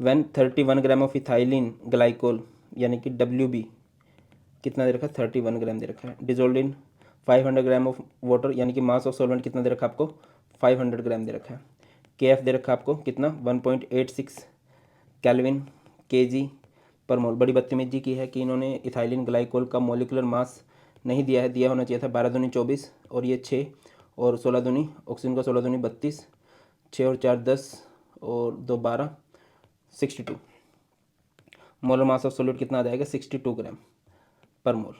When 31 gram of ethylene glycol, यानी कि WB कितना दे रखा है 31 ग्राम दे रखा है, dissolved in 500 gram of water, यानी कि मास ऑफ सॉल्वेंट कितना दे रखा है आपको 500 ग्राम दे रखा है। KF दे रखा है आपको कितना 1.86 केल्विन kg पर मोल। बड़ी बदतमीजी की है कि इन्होंने इथाइलिन ग्लाइकोल का मोलिकुलर मास नहीं दिया है, दिया होना चाहिए था 12 दूनी 24, और ये 6 और 16 दूनी ऑक्सीजन का 16 दूनी 32, 6 और 4 10 और 2 12 62। मोलर मास ऑफ सोल्यूट कितना आ जाएगा 62 ग्राम पर मोल।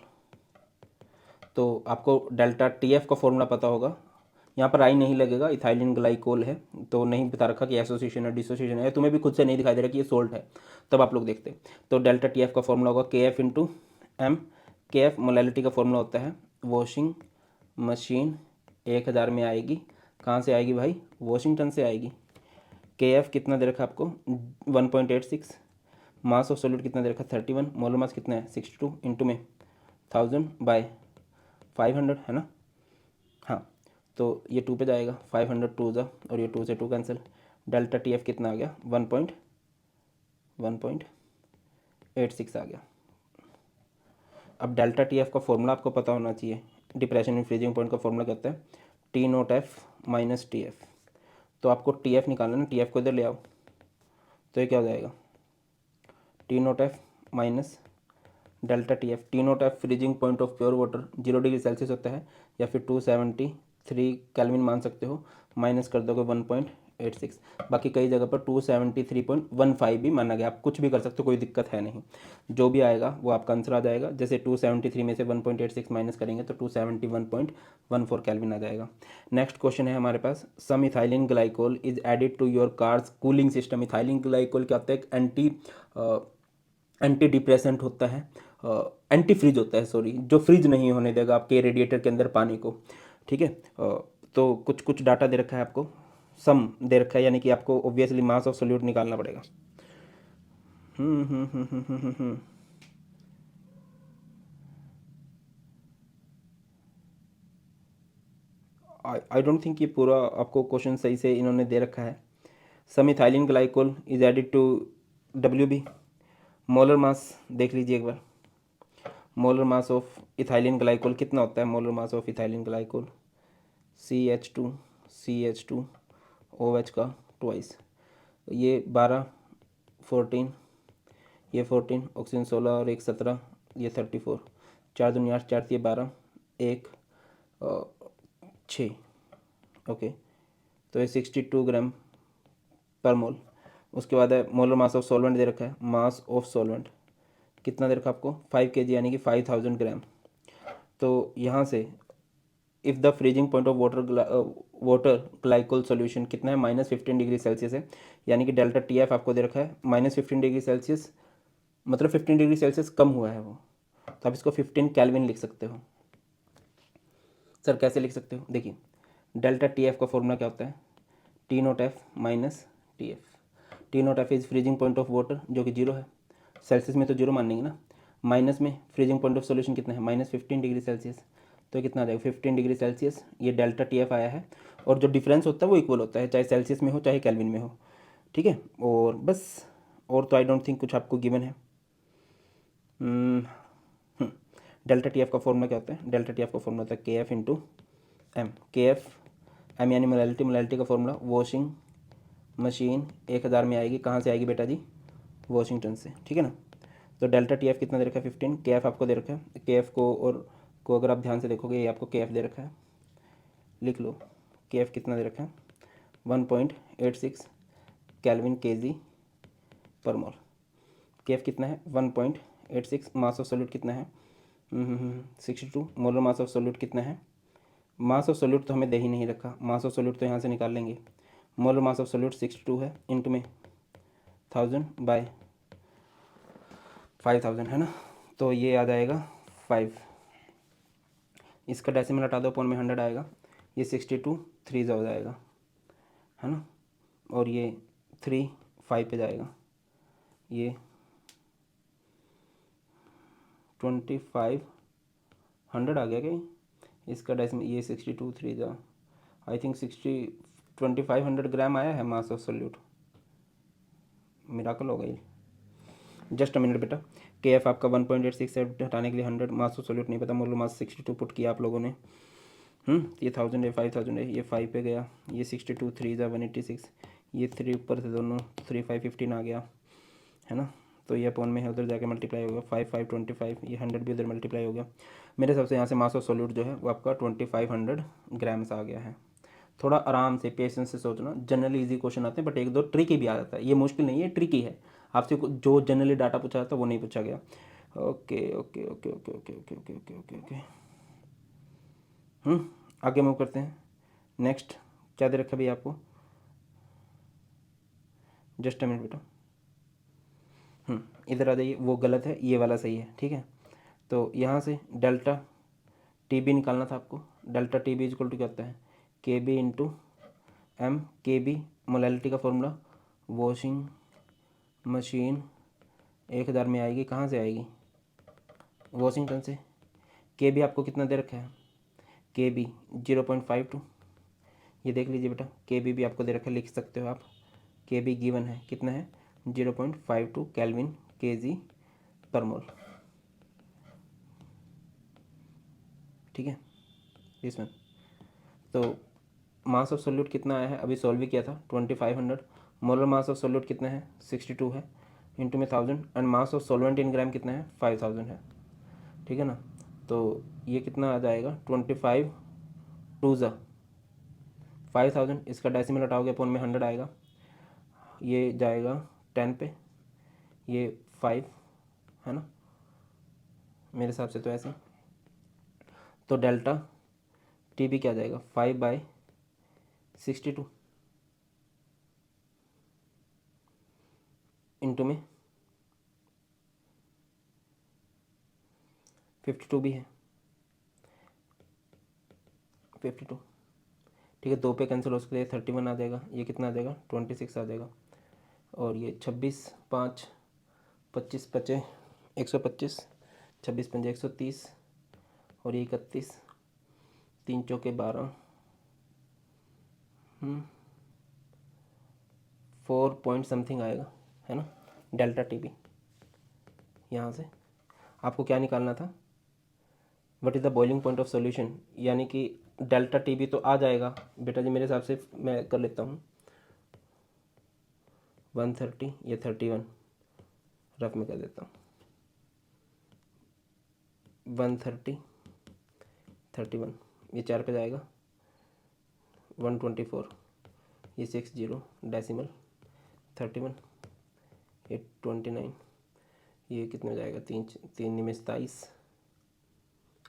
तो आपको डेल्टा TF का फॉर्मूला पता होगा, यहाँ पर आई नहीं लगेगा, इथाइलिन ग्लाइकोल है तो नहीं बता रखा कि एसोसिएशन है डिसोसिएशन है, तुम्हें भी खुद से नहीं दिखाई दे रहा कि ये सोल्ट है, तब आप लोग देखते। तो डेल्टा TF का फॉर्मूला होगा KF into m. KF molality का फॉर्मूला होता है वॉशिंग मशीन 1000 में आएगी, कहाँ से आएगी भाई वॉशिंगटन से आएगी। KF कितना दे रखा आपको 1.86, मास ऑफ सोल्यूट कितना दे रखा 31, मोलर मास कितना है 62 इंटू में 1000/500 है ना। हाँ, तो ये 2 पे जाएगा, 500 2 जा, और ये 2 से 2 कैंसिल। डेल्टा टी एफ कितना आ गया, 1.86 आ गया। अब डेल्टा टी एफ का फॉर्मूला आपको पता होना चाहिए। डिप्रेशन इन फ्रीजिंग पॉइंट का फॉर्मूला कहता है T note F minus T F. तो आपको टी एफ निकालना ना, टी एफ को इधर ले आओ, तो ये क्या हो जाएगा, T note F minus delta T F. T note F freezing point of pure water 0 degree Celsius होता है, या फिर 273 केल्विन मान सकते हो, माइनस कर दोगे 1.86। बाकी कई जगह पर 273.15 भी माना गया, आप कुछ भी कर सकते हो, कोई दिक्कत है नहीं। जो भी आएगा वो आपका आंसर आ जाएगा। जैसे 273 में से 1.86 माइनस करेंगे तो 271.14 केल्विन आ जाएगा। नेक्स्ट क्वेश्चन है हमारे पास, some ethylene glycol is added to your car's cooling system. Ethylene glycol क्या होता है, एक एंटी डिप्रेसेंट होता है, एंटी फ्रीज होता है, सॉरी, जो फ्रीज नहीं होने देगा आपके रेडिएटर के अंदर पानी को। ठीक है, तो कुछ कुछ डाटा दे रखा है आपको, सम दे रखा है, यानी कि आपको ऑब्वियसली मास ऑफ सोल्यूट निकालना पड़ेगा। आई डोंट थिंक ये पूरा आपको क्वेश्चन सही से इन्होंने दे रखा है। Some ethylene glycol is added to WB। Molar mass देख लीजिए एक बार, molar mass of ethylene glycol कितना होता है, molar mass of ethylene glycol CH2 OH का ट्वाइस, ये 12 14, ये 14, ऑक्सीजन 16 और 1 17, ये 34, 4 दूनी 8, 4 12, 1 6। ओके, तो ये 62 ग्राम पर मोल। उसके बाद है मोलर मास ऑफ सॉल्वेंट दे रखा है, मास ऑफ सॉल्वेंट कितना दे रखा है आपको, 5 kg यानी कि 5000 ग्राम। तो यहाँ से if the freezing point of water glycol solution कितना है, -15 डिग्री सेल्सियस है, यानी कि डेल्टा टी एफ आपको दे रखा है -15 डिग्री सेल्सियस, मतलब 15 डिग्री सेल्सियस कम हुआ है वो, तो आप इसको 15 केल्विन लिख सकते हो। सर कैसे लिख सकते हो, देखिए डेल्टा टी एफ का फॉर्मूला क्या होता है, T note F minus T F. T note F is freezing point of water जो कि 0 है, सेल्सियस में तो 0 मान लेंगे ना, माइनस में फ्रीजिंग पॉइंट ऑफ सोल्यूशन कितना है, -15 डिग्री सेल्सियस, तो कितना आ जाएगा 15 डिग्री सेल्सियस। ये डेल्टा टी एफ आया है, और जो डिफरेंस होता है वो इक्वल होता है, चाहे सेल्सियस में हो चाहे केल्विन में हो। ठीक है, और बस, और तो आई डोंट थिंक कुछ आपको गिवन है। डेल्टा टी एफ का फॉर्मूला क्या होता है, डेल्टा टी एफ का फॉर्मूला होता है के F into m. K F m यानी मोलैलिटी, मोलैलिटी का फॉर्मूला वॉशिंग मशीन 1000 में आएगी, कहाँ से आएगी बेटा जी, वॉशिंगटन से। ठीक है ना, तो डेल्टा टी एफ कितना दे रखा है 15, के एफ आपको दे रखा है, के एफ को अगर आप ध्यान से देखोगे ये आपको के एफ दे रखा है, लिख लो के एफ कितना दे रखा है 1.86 केल्विन kg पर मोल। के एफ कितना है 1.86, मास ऑफ सोल्यूट कितना है 62, मोलर मास ऑफ सोल्यूट कितना है, मास ऑफ सोल्यूट तो हमें दे ही नहीं रखा, मास ऑफ सोल्यूट तो यहाँ से निकाल लेंगे। मोलर मास ऑफ सोल्यूट 62 है, इंटू में 1000/5000 है ना, तो ये आ जाएगा 5। इसका डेसिमल हटा दो, अपॉन में 100 आएगा, ये 62 3 हो जाएगा है ना, और ये 3 5 पे जाएगा, ये 2500 आ गया क्या, इसका डेसिमल, ये 62 3 जा, आई थिंक 2500 ग्राम आया है मास ऑफ सोल्यूट, मिराकल हो गई। जस्ट अ मिनट बेटा, के एफ आपका 1.86 से हटाने के लिए 100, मास ऑफ सोल्यूट नहीं पता, मोलर मास 62 पुट किया आप लोगों ने। ये 1000 है, 5000 है, ये 5 पे गया, ये 62 3 जा 186, ये 3 ऊपर से दोनों 3 5 15 आ गया है ना, तो ये अपॉन में है, उधर जाके मल्टीप्लाई हो गया, 5 5 25, ये 100 भी उधर मल्टीप्लाई हो गया। मेरे हिसाब से यहाँ से मास ऑफ सोल्यूट जो है वो आपका 2500 ग्राम्स आ गया है। थोड़ा आराम से पेशेंस से सोचना, जनरली इजी क्वेश्चन आते हैं, बट एक दो ट्रिकी भी आ जाता है, ये मुश्किल नहीं है, ट्रिकी है। आपसे जो जनरली डाटा पूछा जाता है वो नहीं पूछा गया। Okay okay okay okay okay okay okay okay okay okay आगे मूव करते हैं। नेक्स्ट क्या दे रखा भैया आपको, जस्ट अ मिनट बेटा, इधर आ जाइए, वो गलत है, ये वाला सही है। ठीक है, तो यहाँ से डेल्टा टी बी निकालना था आपको, delta T B equal to क्या होता है, K B into m. K B molality का फॉर्मूला, वॉशिंग मशीन 1000 में आएगी, कहाँ से आएगी, वॉशिंगटन से, के बी आपको कितना दे रखा है, के बी 0.52, ये देख लीजिए बेटा, के बी भी आपको दे रखा है, लिख सकते हो आप, के बी गिवन है, कितना है 0.52 केल्विन के जी पर मोल, ठीक है इसमें। तो मास ऑफ सोल्यूट कितना आया है, अभी सॉल्व भी किया था 2500, मोलर मास ऑफ सोल्यूट कितना है 62 है, इंटू में 1000, and mass of solvent in gram कितना है 5000 है, ठीक है ना। तो ये कितना आ जाएगा 25 टू ज़ा 5000, इसका डेसिमल हटाओगे अपॉन में 100 आएगा, ये जाएगा 10 पे, ये 5 है ना मेरे हिसाब से तो ऐसे। तो डेल्टा टी बी क्या जाएगा 5/62 इंटू में 52 भी है 52, ठीक है, 2 पे कैंसिल हो सकते हैं, 31 आ जाएगा, ये कितना आ जाएगा 26 आ जाएगा, और ये 26 5 25 बचे 125, 26 पंजे 130, और ये 31, 3 चौके 12, 4 पॉइंट समथिंग आएगा, है ना डेल्टा टी बी। यहाँ से आपको क्या निकालना था, what is the boiling point of solution, यानी कि डेल्टा टी बी तो आ जाएगा बेटा जी, मेरे हिसाब से मैं कर लेता हूँ 130, ये 31 रफ में कर देता हूँ, 130 31, ये 4 पे जाएगा 124, ये 60 डेसिमल 31, ये 29, ये कितने में जाएगा 3 में 27,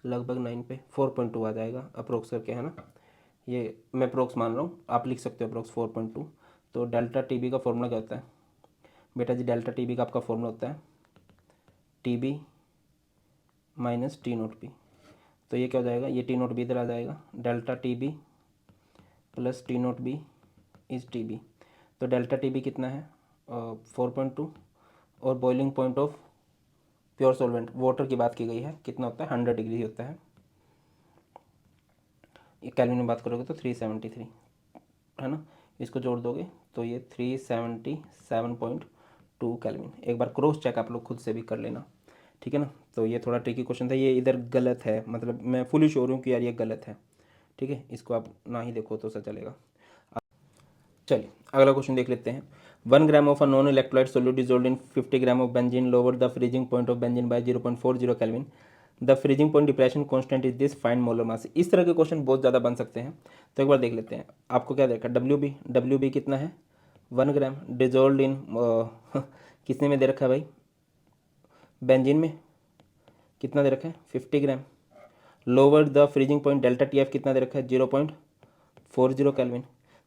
लगभग 9 पे 4.2 आ जाएगा अप्रोक्स करके, है ना। ये मैं अप्रोक्स मान रहा हूँ, आप लिख सकते हो अप्रोक्स 4.2। तो डेल्टा टी बी का फॉर्मूला क्या होता है बेटा जी, डेल्टा टी बी का आपका फॉर्मूला होता है T B minus T naught B. तो ये क्या हो जाएगा, ये टी नोट बी इधर आ जाएगा, delta T B plus T naught B is T B. तो डेल्टा टी बी कितना है 4.2, और boiling point of pure solvent water की बात की गई है, कितना होता है 100 डिग्री होता है, ये कैल्विन में बात करोगे तो 373 है ना, इसको जोड़ दोगे तो ये 377.2 कैल्विन। एक बार क्रॉस चेक आप लोग खुद से भी कर लेना, ठीक है ना। तो ये थोड़ा ट्रिकी क्वेश्चन था, ये इधर गलत है, मतलब मैं फुली श्योर हूँ कि यार ये गलत है, ठीक है, इसको आप ना ही देखो तो अच्छा चलेगा। चलिए अगला क्वेश्चन देख लेते हैं। 1 gram of a non electrolyte solute dissolved in 50 gram of benzene lower the freezing point of benzene by 0.40 kelvin, the freezing point depression constant is this, find molar mass. इस तरह के क्वेश्चन बहुत ज़्यादा बन सकते हैं, तो एक बार देख लेते हैं। आपको क्या देखा डब्ल्यू बी कितना है 1 ग्राम डिजोल्व इन कितने में दे रखा है भाई, बेंजीन में कितना दे रखा है 50 gram, lower the freezing point delta T F कितना दे रखा है 0.40 kelvin,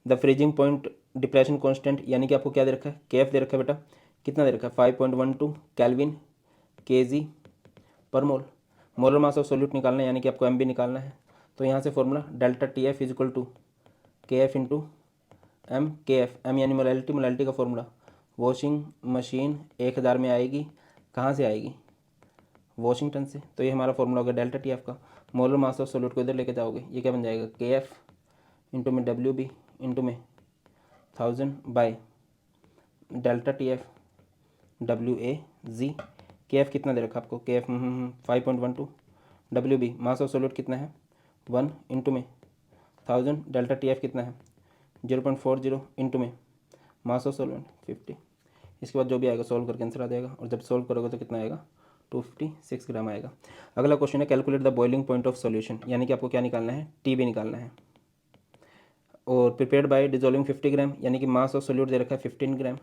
the freezing point depression constant यानी कि आपको क्या दे रखा है के एफ दे रखा है बेटा, कितना दे रखा है 5.12 केल्विन के जी per mole. Molar mass of solute निकालना है, यानी कि आपको एम बी निकालना है। तो यहाँ से formula delta T F is equal to K F into m, K F m यानी मोलैलिटी, मोलैलिटी का फॉर्मूला वॉशिंग मशीन 1000 में आएगी, कहाँ से आएगी वॉशिंगटन से। तो ये हमारा फॉर्मूला होगा डेल्टा टी एफ का। मोलर मास ऑफ सोल्यूट को इधर लेके जाओगे, ये क्या बन जाएगा के एफ इंटू में डब्ल्यू बी इंटू में 1000 by delta T F W A जी। के एफ कितना दे रखा आपको K F 5.12, W B mass of solute कितना है 1 इंटू में 1000, डेल्टा टी एफ कितना है 0.40 इंटू में मास ऑफ सोल्वेंट 50। इसके बाद जो भी आएगा सॉल्व करके आंसर आ जाएगा, और जब सॉल्व करोगे तो कितना आएगा 256 ग्राम आएगा। अगला क्वेश्चन है calculate the boiling point of solution, यानी कि आपको क्या निकालना है टी बी निकालना है, और प्रिपेयर्ड बाय डिजोल्विंग 50 ग्राम, यानी कि मास ऑफ सोल्यूट दे रखा है 15 ग्राम।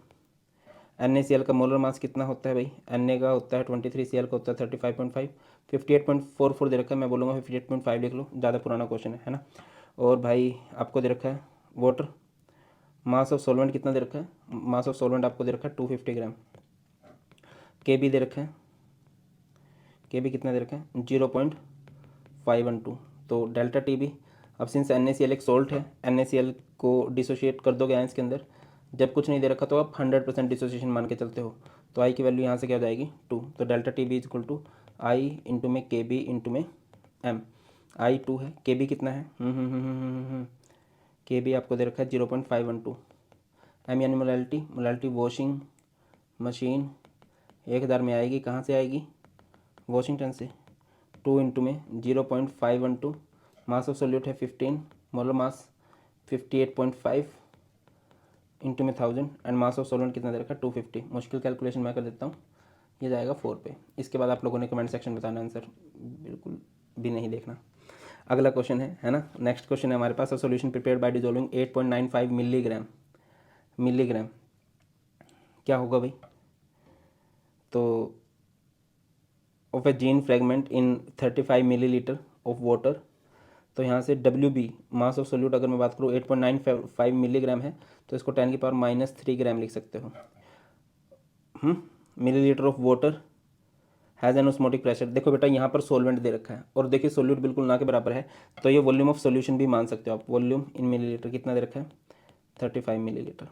NaCl का मोलर मास कितना होता है भाई, Na का होता है 23, Cl का होता है 35.5, 58.44 दे रखा है, मैं बोलूँगा 58.5 लिख लो, ज़्यादा पुराना क्वेश्चन है ना। और भाई आपको दे रखा है वाटर मास ऑफ सॉल्वेंट कितना दे रखा है, मास ऑफ सॉल्वेंट आपको दे रखा है 250 ग्राम। के बी दे रखा है, के बी कितना दे रखा है 0.512। तो डेल्टा टी बी, अब सिंस NaCl एक सोल्ट है, NaCl को डिसोशिएट कर दोगे आयंस के अंदर, जब कुछ नहीं दे रखा तो आप 100% डिसोसिएशन मान के चलते हो, तो आई की वैल्यू यहाँ से क्या हो जाएगी 2। तो delta T B is equal to i into में के बी इंटू में एम, आई 2 है, के बी कितना है, के बी आपको दे रखा है 0.512, एम यानी मोलैलिटी, मोलैलिटी वॉशिंग मशीन 1000 में आएगी, कहाँ से आएगी, वॉशिंगटन से, 2 इंटू में 0.512, मास ऑफ सोल्यूट है 15, मोलर मास 58.5 इंटू में 1000 एंड मास ऑफ सोल्यूट कितना दे रखा है 250। मुश्किल कैलकुलेशन मैं कर देता हूँ, ये जाएगा 4 पे। इसके बाद आप लोगों ने कमेंट सेक्शन बताना आंसर, बिल्कुल भी नहीं देखना। अगला क्वेश्चन है ना, नेक्स्ट क्वेश्चन है हमारे पास, a solution prepared by dissolving 8.95 milligram क्या होगा भाई, तो of a gene fragment in 35 millilitre of water. तो यहाँ से W B mass of solute अगर मैं बात करूँ 8.95 मिलीग्राम है, तो इसको 10⁻³ ग्राम लिख सकते हो। Millilitre of water has an osmotic pressure. देखो बेटा यहाँ पर सोलवेंट दे रखा है और देखिए सोल्यूट बिल्कुल ना के बराबर है, तो ये वॉल्यूम ऑफ सोल्यूशन भी मान सकते हो आप। वॉल्यूम इन मिलीलीटर कितना दे रखा है 35 मिलीलीटर।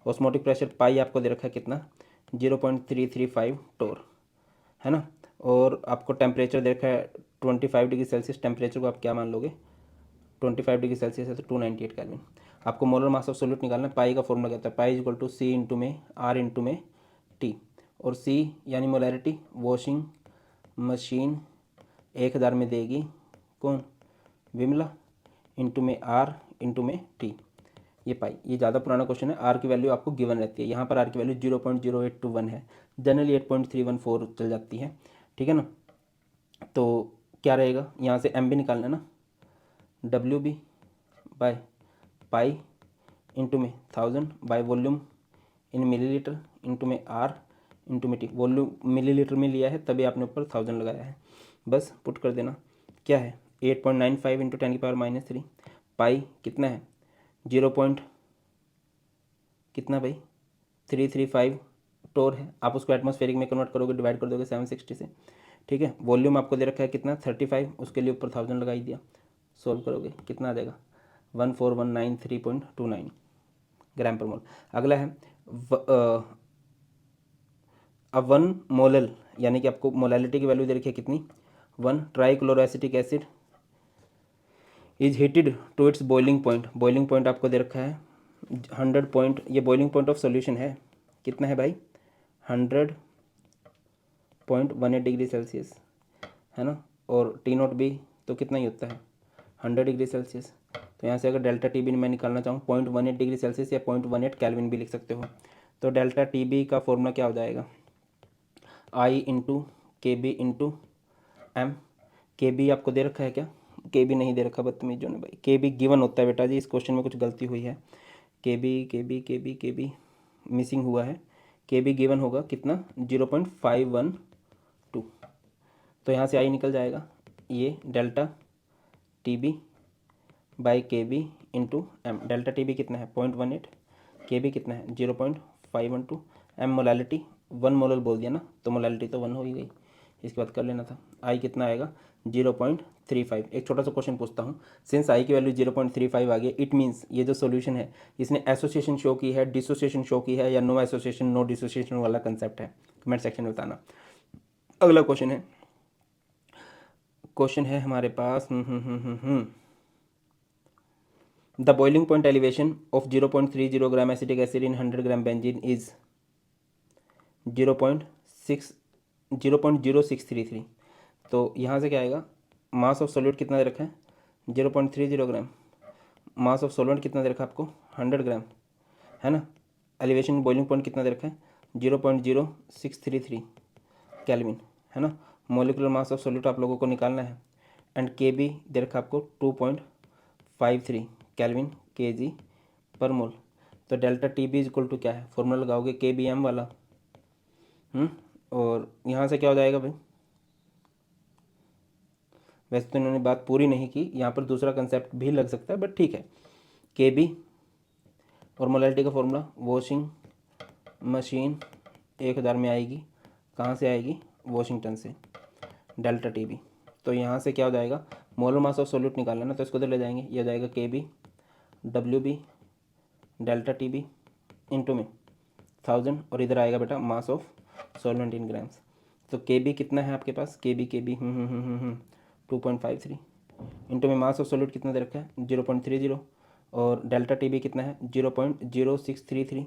ऑस्मोटिक प्रेशर पाई आपको दे रखा है कितना 0.335 टोर, है ना। और आपको टेम्परेचर दे रखा है 25 डिग्री सेल्सियस। टेम्परेचर को आप क्या मान लोगे, 25 डिग्री सेल्सियस है तो 298 केल्विन। आपको मोलर मास ऑफ सोल्यूट निकालना है। पाई का फॉर्मूला क्या होता है, pi equal to C into में आर इंटू में टी, और सी यानी मोलैरिटी वॉशिंग मशीन 1000 में देगी कौन, विमला, इंटू में आर इंटू में टी, ये पाई। ये ज़्यादा पुराना क्वेश्चन है, आर की वैल्यू आपको गिवन रहती है, यहाँ पर आर की वैल्यू 0.0821 है, जनरली 8.314 चल जाती है, ठीक है ना। तो क्या रहेगा, यहाँ से एम भी निकालना है ना, W B by pi into में 1000 by volume in millilitre into में आर इंटू में टी। वॉल्यूम मिलीलीटर में लिया है तभी आपने ऊपर 1000 लगाया है, बस पुट कर देना। क्या है 8.95 इंटू 10⁻³ पाई कितना है 0. कितना भाई 335 टोर है। आप उसको एटमॉस्फेरिक में कन्वर्ट करोगे, डिवाइड कर दोगे 760 से, ठीक है। वॉल्यूम आपको दे रखा है कितना 35, उसके लिए ऊपर 1000 लगा ही दिया। सोल्व करोगे कितना आ जाएगा 14193.29 ग्राम पर मोल। अगला है अब 1 मोलल यानी कि आपको मोलैलिटी की वैल्यू दे रखी है कितनी 1 trichloroacetic acid is heated to its boiling point. Boiling point आपको दे रखा है 100 पॉइंट, ये बॉइलिंग पॉइंट ऑफ सॉल्यूशन है, कितना है भाई 100.18 डिग्री सेल्सियस, है ना। और टी नॉट भी तो कितना ही होता है 100 डिग्री सेल्सियस। तो यहाँ से अगर डेल्टा टी बी मैं निकालना चाहूँ 0.18 डिग्री सेल्सियस या 0.18 केल्विन भी लिख सकते हो। तो डेल्टा टी बी का फॉर्मूला क्या हो जाएगा, i into K B into m. K B आपको दे रखा है क्या, के बी नहीं दे रखा बदतमीजों ने भाई, के बी गिवन होता है बेटा जी, इस क्वेश्चन में कुछ गलती हुई है। के बी मिसिंग हुआ है, के बी गिवन होगा कितना 0.512। तो यहाँ से आई निकल जाएगा, ये delta T B by K B into m. Delta T B कितना है 0.18, के बी कितना है 0.512, एम मोलैलिटी 1 मोलल बोल दिया ना, तो मोलैलिटी तो 1 हो ही गई, इसके बाद कर लेना था। आई कितना आएगा 0.35। एक छोटा सा क्वेश्चन पूछता हूँ, सिंस आई की वैल्यू 0.35 आ गई, इट मीन्स ये जो सॉल्यूशन है इसने एसोसिएशन शो की है, डिसोसिएशन शो की है, या नो एसोसिएशन नो डिसोसिएशन वाला कंसेप्ट है, कमेंट सेक्शन में बताना। अगला क्वेश्चन है हमारे पास, the boiling point elevation of 0.30 gram acetic acid in 100 gram benzene is 0.0633। तो यहाँ से क्या आएगा, मास ऑफ सॉल्यूट कितना दे रखा है 0.30 ग्राम, मास ऑफ सॉल्वेंट कितना दे रखा है आपको 100 ग्राम, है ना। एलिवेशन बॉइलिंग पॉइंट कितना दे रखा है 0.0633 केल्विन, है ना। मोलिकुलर मास ऑफ सॉल्यूट आप लोगों को निकालना है, एंड के बी दे रखा आपको 2.53 केल्विन के जी पर मोल। तो delta T B equal to क्या है, फॉर्मूला लगाओगे के बी एम वाला, और यहाँ से क्या हो जाएगा भाई, वैसे तो इन्होंने बात पूरी नहीं की, यहाँ पर दूसरा कंसेप्ट भी लग सकता है, बट ठीक है। के बी और मोलैलिटी का फॉर्मूला वॉशिंग मशीन 1000 में आएगी, कहाँ से आएगी वॉशिंगटन से, डेल्टा टी बी। तो यहाँ से क्या हो जाएगा, मोलर मास ऑफ सोल्यूट निकालना ना, तो इसको इधर ले जाएंगे, ये हो जाएगा K B W B delta T B into में 1000, और इधर आएगा बेटा mass of solvent in grams. तो के बी कितना है आपके पास, के बी 2.53 इंटू में मास ऑफ सॉल्यूट कितना दे रखा है 0.30 और डेल्टा टी बी कितना है 0.0633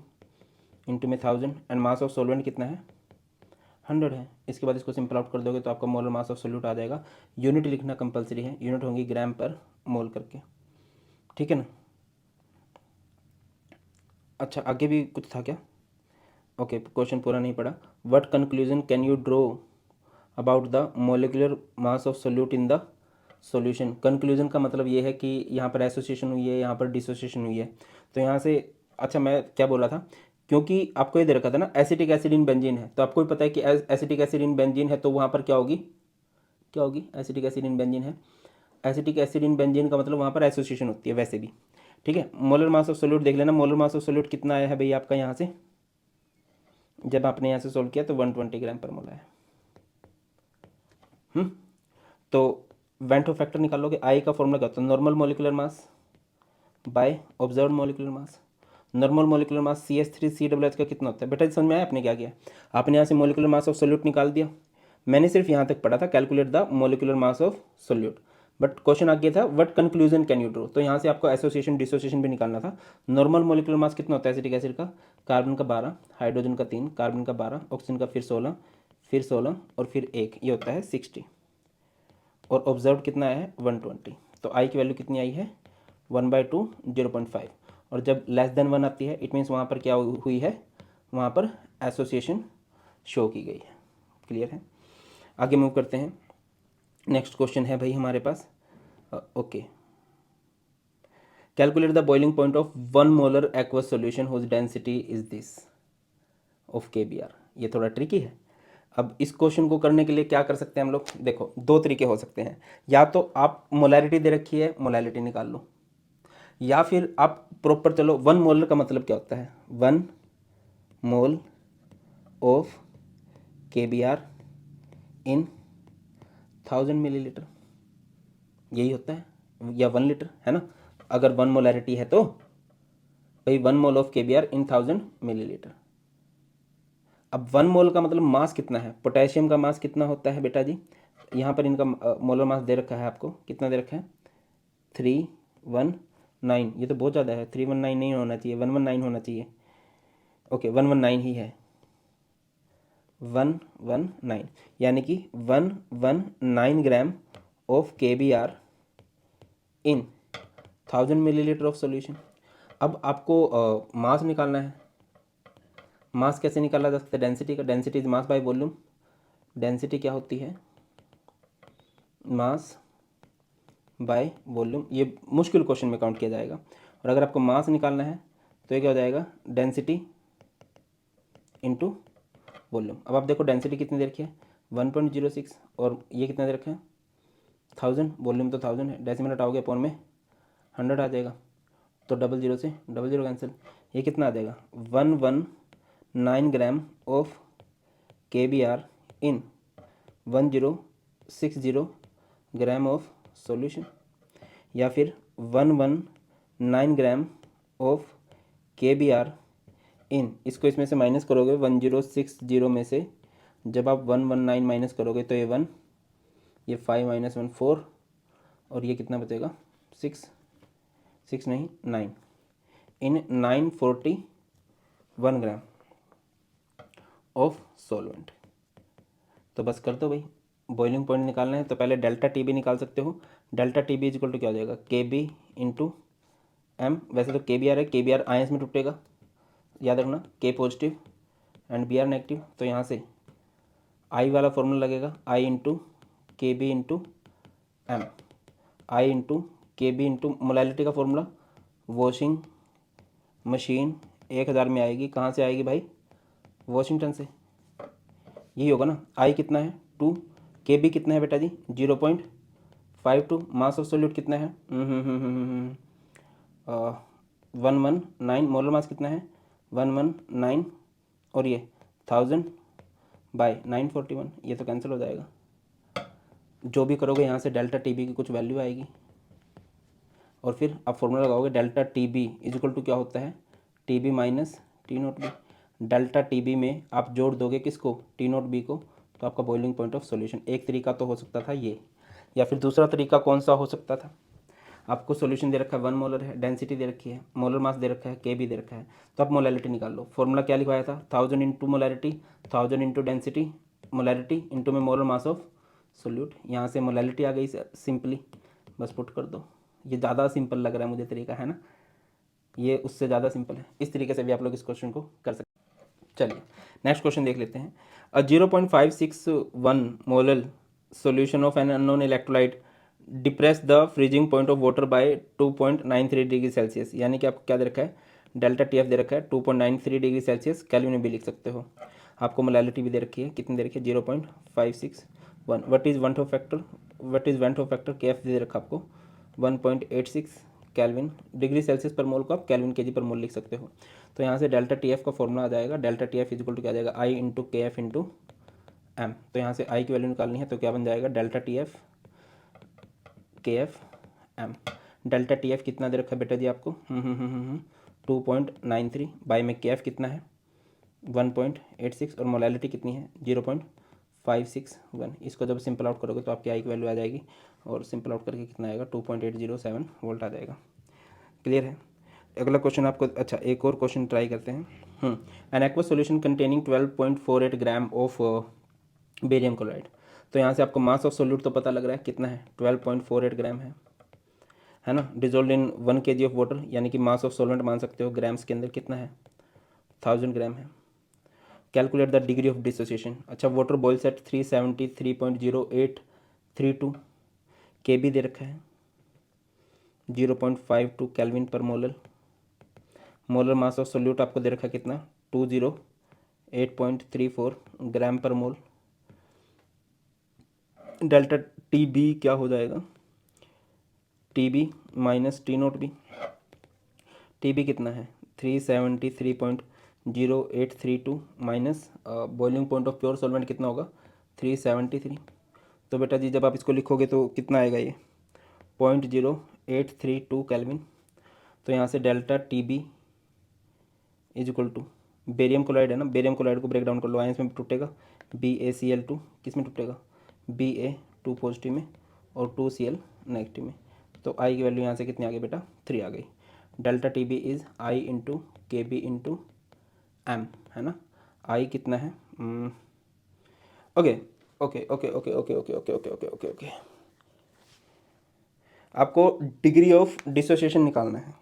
इंटू में 1000 एंड मास ऑफ सॉल्वेंट कितना है 100 है। इसके बाद इसको सिंपल आउट कर दोगे तो आपका मोलर मास ऑफ सॉल्यूट आ जाएगा। यूनिट लिखना कंपलसरी है, यूनिट होंगी ग्राम पर मोल करके, ठीक है ना। अच्छा आगे भी कुछ था क्या? ओके क्वेश्चन पूरा नहीं पढ़ा। What conclusion can you draw about the molecular mass of solute in the solution. Conclusion का मतलब ये है कि यहाँ पर एसोसिएशन हुई है, यहाँ पर डिसोसिएशन हुई है। तो यहाँ से अच्छा मैं क्या बोल रहा था, क्योंकि आपको ये दे रखा था ना एसिटिक एसिड इन बेंजीन है, तो आपको भी पता है कि एसिटिक एसिड इन बेंजीन है तो वहाँ पर क्या होगी, क्या होगी, एसिटिक एसिड इन बेंजीन है। एसिटिक एसिड इन बेंजीन का मतलब वहाँ पर एसोसिएशन होती है वैसे भी, ठीक है। मोलर मास ऑफ सोल्यूट देख लेना, मोलर मास ऑफ सोल्यूट कितना आया है भाई आपका यहाँ से, जब आपने यहाँ से सोल्व किया तो 120 ग्राम पर मोल आया। तो वेंटो फैक्टर निकालोगे, आई का फॉर्मूला क्या होता है, normal molecular mass by observed molecular mass. Normal molecular mass CH3COOH का कितना होता है बेटा, समझ में आया आपने क्या किया, आपने यहाँ से मोलिकुलर मास ऑफ सोल्यूट निकाल दिया। मैंने सिर्फ यहाँ तक पढ़ा था calculate the molecular mass of solute, but question आ गया था what conclusion can you draw, तो यहाँ से आपको एसोसिएशन डिसोसिएशन भी निकालना था। नॉर्मल मोलिकुलर मास कितना होता है एसिटिक एसिड का, कार्बन का 12, हाइड्रोजन का 3, कार्बन का 12, ऑक्सीजन का फिर 16, फिर 16 और फिर 1, ये होता है 60। और ऑब्जर्व कितना आया है 120, तो आई की वैल्यू कितनी आई है 1/2 0.5। और जब लेस देन 1 आती है इट मीन्स वहाँ पर क्या हुई है, वहाँ पर एसोसिएशन शो की गई है। क्लियर है, आगे मूव करते हैं। नेक्स्ट क्वेश्चन है भाई हमारे पास, okay, calculate the boiling point of 1 molar aqueous solution whose density is this of KBr। ये थोड़ा ट्रिकी है। अब इस क्वेश्चन को करने के लिए क्या कर सकते हैं हम लोग, देखो दो तरीके हो सकते हैं, या तो आप मोलैरिटी दे रखी है मोलैरिटी निकाल लो, या फिर आप प्रॉपर चलो 1 मोलर का मतलब क्या होता है 1 mole of KBr in 1000 millilitre, यही होता है, या 1 लीटर है ना। अगर 1 मोलैरिटी है तो भाई 1 mole of KBr in 1000 millilitre. अब 1 मोल का मतलब मास कितना है, पोटेशियम का मास कितना होता है बेटा जी, यहाँ पर इनका मोलर मास दे रखा है आपको, कितना दे रखा है 319, ये तो बहुत ज़्यादा है, 319 नहीं होना चाहिए, 119 होना चाहिए। ओके 119 ही है, 119 यानी कि 119 gram of KBr in 1000 millilitre of solution. अब आपको मास निकालना है, मास कैसे निकाला जा सकता है, डेंसिटी का, density is mass by volume. Density क्या होती है, मास बाय वॉल्यूम। ये मुश्किल क्वेश्चन में काउंट किया जाएगा। और अगर आपको मास निकालना है तो ये क्या हो जाएगा, डेंसिटी इनटू वॉल्यूम। अब आप देखो डेंसिटी कितनी दे रखी है 1.06 और ये कितना दे रखा है 1000, वॉल्यूम तो 1000 है, डेसिमल हटाओगे अपॉन में 100 आ जाएगा, तो डबल जीरो से डबल जीरो कैंसिल, ये कितना आ जाएगा 119 gram of KBr in 1060 gram of solution, या फिर 119 ग्राम ऑफ KBr इन, इसको इसमें से माइनस करोगे 1060 में से, जब आप 119 माइनस करोगे तो ये 1, ये 5 - 1 4 और ये कितना बचेगा 6 नहीं 9 इन 941 ग्राम ऑफ सॉल्वेंट। तो बस कर दो भाई, बॉइलिंग पॉइंट निकालना है तो पहले डेल्टा TB निकाल सकते हो। डेल्टा TB इक्वल टू क्या हो जाएगा KB इंटू M। वैसे तो KBr है, KBr आयंस में टूटेगा, याद रखना K positive and Br negative, तो यहाँ से I वाला फॉर्मूला लगेगा I into KB into M, I into KB into molality का फॉर्मूला वॉशिंग मशीन 1000 में आएगी, कहाँ से आएगी भाई वॉशिंगटन से, यही होगा ना। I कितना है 2, KB कितना है बेटा जी 0.52, मास ऑफ सोल्यूट कितना है 119, मोलर मास कितना है 119 और ये 1000 बाय 941, ये तो कैंसिल हो जाएगा। जो भी करोगे यहाँ से डेल्टा TB की कुछ वैल्यू आएगी और फिर आप फॉर्मूला लगाओगे delta TB is equal to क्या होता है TB minus T0B। Delta TB में आप जोड़ दोगे किसको T0B को, तो आपका बॉइलिंग पॉइंट ऑफ सॉल्यूशन। एक तरीका तो हो सकता था ये, या फिर दूसरा तरीका कौन सा हो सकता था? आपको सॉल्यूशन दे रखा है 1 मोलर है, डेंसिटी दे रखी है, मोलर मास दे रखा है, के भी दे रखा है, तो आप मोलैलिटी निकाल लो। फॉर्मूला क्या लिखवाया था? 1000 into molality, 1000 into density, molality into में मोलर मास ऑफ सोल्यूट। यहाँ से मोलैलिटी आ गई सिंपली, बस पुट कर दो। ये ज़्यादा सिंपल लग रहा है मुझे तरीका, है ना? ये उससे ज़्यादा सिंपल है। इस तरीके से भी आप लोग इस क्वेश्चन को कर सकते हैं। चलिए नेक्स्ट क्वेश्चन देख लेते हैं। अ 0.561 molar solution of an unknown electrolyte depress the freezing point of water bye 2.93 degree Celsius. यानी कि आपको क्या दे रखा है? डेल्टा टी एफ दे रखा है 2.93 डिग्री सेल्सियस, केल्विन में भी लिख सकते हो। आपको मोलैलिटी भी दे रखी है, कितनी दे रखी है? 0.561। What is went of factor के एफ दे रखा आपको 1.86 केल्विन। डिग्री सेल्सियस पर मोल को आप केल्विन के जी पर मोल लिख सकते हो। तो यहाँ से डेल्टा टी एफ का फॉर्मूला आ जाएगा, delta T F is equal to क्या आ जाएगा? I into K F into m. तो यहाँ से आई की वैल्यू निकालनी है, तो क्या बन जाएगा? Delta T F K F m. Delta T F कितना दे रखा है बेटा जी आपको? 2.93 बाई में के एफ कितना है? 1.86 और मोलैलिटी कितनी है? 0.561। इसको जब सिंपल आउट करोगे तो आपकी आई की वैल्यू आ जाएगी, और सिंपल आउट करके कितना आएगा? 2.807 वोल्ट आ जाएगा। क्लियर है? अगला क्वेश्चन आपको, अच्छा एक और क्वेश्चन ट्राई करते हैं। An aqueous solution containing 12.48 gram of barium chloride. तो यहाँ से आपको मास ऑफ सोल्यूट तो पता लग रहा है कितना है? 12.48 ग्राम है ना? Dissolve in 1 kg of water, यानी कि मास ऑफ सोलवेंट मान सकते हो ग्राम्स के अंदर कितना है? 1000 ग्राम है। Calculate the degree of dissociation. अच्छा, वाटर बॉइल्स एट 373.0832 के बी दे रखा है, 0.52 केल्विन पर molar. Molar mass of solute आपको दे रखा है कितना? 208.34 ग्राम पर मोल। डेल्टा टी बी क्या हो जाएगा? T B minus T naught B. T B कितना है? 373.0832 minus boiling point of pure solvent कितना होगा? 373। तो बेटा जी जब आप इसको लिखोगे तो कितना आएगा ये? 0.0832 केल्विन। तो यहाँ से delta T B is equal to, barium chloride है ना, बेरियम क्लोराइड को ब्रेक डाउन कर लो, आयंस में टूटेगा, BaCl2 किस में टूटेगा? Ba2 पॉजिटिव में और 2Cl नेगेटिव में। तो आई की वैल्यू यहाँ से कितनी आ गई बेटा? 3 आ गई। Delta T B is i into K B into m, है ना? आई कितना है? Okay okay okay okay okay okay okay okay okay okay okay आपको डिग्री ऑफ डिसोसिएशन निकालना है।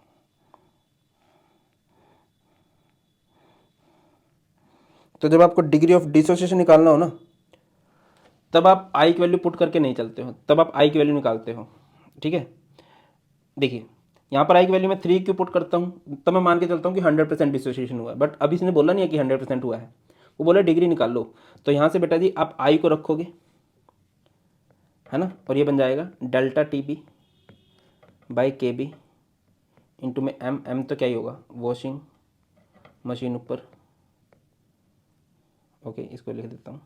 तो जब आपको डिग्री ऑफ डिसोसिएशन निकालना हो ना, तब आप आई की वैल्यू पुट करके नहीं चलते हो, तब आप आई की वैल्यू निकालते हो। ठीक है, देखिए यहाँ पर आई की वैल्यू में 3 क्यों पुट करता हूँ? तब मैं मान के चलता हूँ कि 100% डिसोसिएशन हुआ है, बट अभी इसने बोला नहीं है कि 100% हुआ है, वो बोला डिग्री निकाल लो। तो यहाँ से बेटा जी आप आई को रखोगे, है ना, और ये बन जाएगा delta T B by K B into में एम। एम तो क्या ही होगा? वॉशिंग मशीन ऊपर। ओके, इसको लिख देता हूँ,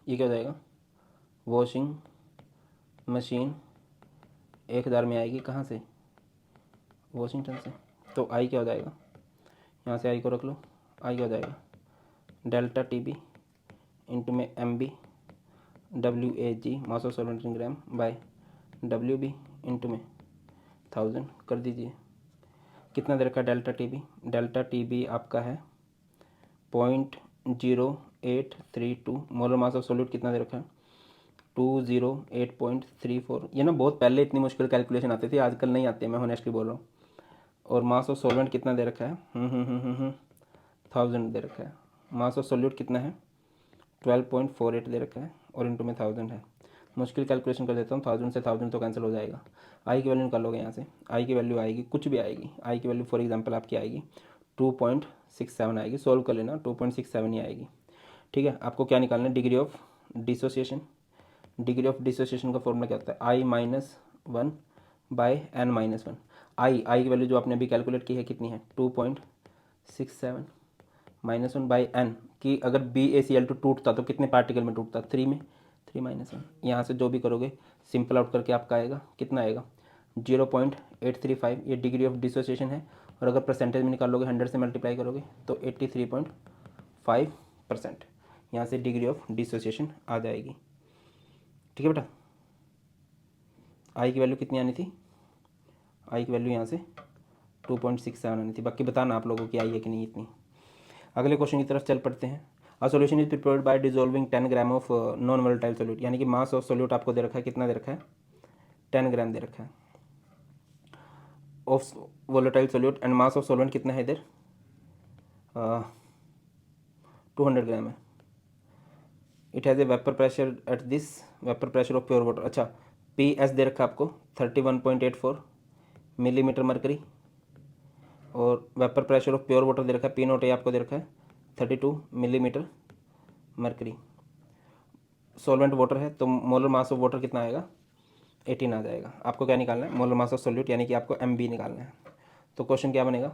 ये क्या हो जाएगा? वॉशिंग मशीन 1000 में आएगी, कहाँ से? वॉशिंगटन से। तो आई क्या हो जाएगा? यहाँ से आई को रख लो, आई क्या हो जाएगा? डेल्टा टी बी इंटू में M B WAG mass of solvent in gram by WB into में 1000 कर दीजिए। कितना दे रखा है delta T B? Delta T B आपका है 0.0832। मोलर मास ऑफ सॉल्यूट कितना दे रखा है? 208.34। ये ना बहुत पहले इतनी मुश्किल कैलकुलेशन आती थी, आजकल नहीं आती है, मैं होनेस्टली बोल रहा हूँ। और मास ऑफ सॉल्वेंट कितना दे रखा है? 1000 दे रखा है। मास ऑफ सॉल्यूट कितना है? 12.48 दे रखा है, और इंटू में 1000 है। मुश्किल कैलकुलेशन कर देता हूँ, 1000 से 1000 तो कैंसिल हो जाएगा। आई की वैल्यू निकालोगे यहाँ से, आई की वैल्यू आएगी, कुछ भी आएगी, आई की वैल्यू फॉर एग्जांपल आपकी आएगी 2.67 आएगी। सोल्व कर लेना, 2.67 ही आएगी। ठीक है, आपको क्या निकालना है? Degree of dissociation. Degree of dissociation का फॉर्मूला क्या होता है? I-1 bye n-1। आई की वैल्यू जो आपने अभी कैलकुलेट की है कितनी है? 2.67 -1 बाई एन, कि अगर BaCl2 टूटता तो कितने पार्टिकल में टूटता? 3 में, 3 -1। यहाँ से जो भी करोगे सिंपल आउट करके आपका आएगा, कितना आएगा? 0.835। ये डिग्री ऑफ डिसोसिएशन है, और अगर परसेंटेज में निकालोगे 100 से मल्टीप्लाई करोगे तो 83.5%। यहाँ से डिग्री ऑफ डिसोसिएशन आ जाएगी। ठीक है बेटा, आई की वैल्यू कितनी आनी थी, आई की वैल्यू यहाँ से 2.67 आनी थी। बाकी बताना आप लोगों की आई है कि नहीं इतनी। अगले क्वेश्चन की तरफ चल पड़ते हैं। A solution is prepared by dissolving 10 gram of non volatile solute, यानी कि मास ऑफ सोल्यूट आपको दे रखा है, कितना दे रखा है, 10 ग्राम दे रखा है of volatile solute, and mass of solvent कितना है इधर, 200 ग्राम है। It has a vapour pressure at this, vapour pressure of pure water, अच्छा पी एस दे रखा है आपको 31.84 मिलीमीटर मरकरी, और vapour pressure of pure water दे रखा है, पी नोट ए आपको दे रखा है 32 मिलीमीटर मरकरी। सॉल्वेंट वाटर है तो मोलर मास ऑफ वाटर कितना आएगा, 18 आ जाएगा। आपको क्या निकालना है, मोलर मास ऑफ सोल्यूट, यानी कि आपको एम बी निकालना है। तो क्वेश्चन क्या बनेगा,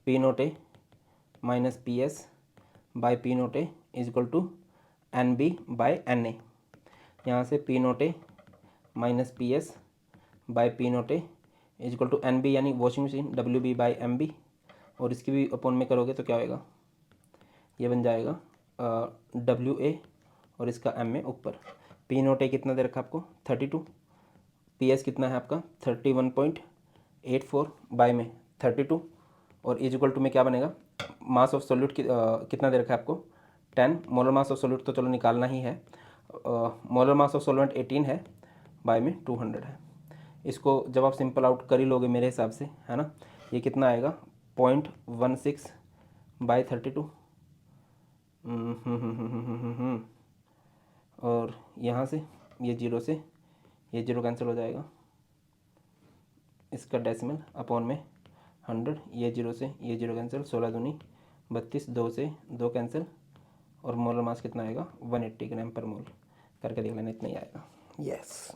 P note A minus P S by P note A is equal to N B by N A. यहाँ से P note A minus P S by P note A is equal to N B, यानी washing machine, W B by M B, और इसकी भी upon में करोगे तो क्या होएगा, ये बन जाएगा डब्ल्यू ए और इसका एम में ऊपर। पी नोट ए कितना दे रखा आपको 32, पी एस कितना है आपका 31.84 बाय में 32, और इज इक्वल टू में क्या बनेगा, मास ऑफ सोल्यूट कितना दे रखा है आपको 10, मोलर मास ऑफ सोल्यूट तो चलो निकालना ही है, मोलर मास ऑफ सोल्वेंट 18 है, बाय में 200 है। इसको जब आप सिंपल आउट कर ही लोगे मेरे हिसाब से, है ना, ये कितना आएगा 0.16 बाई 32, और यहाँ से ये जीरो से ये जीरो कैंसिल हो जाएगा, इसका डेसिमल अपॉन में 100, ये जीरो से ये जीरो कैंसिल, 16 दूनी 32, 2 से 2 कैंसिल, और मोलर मास कितना आएगा 180 ग्राम पर मोल। करके देख लेना, इतना ही आएगा। Yes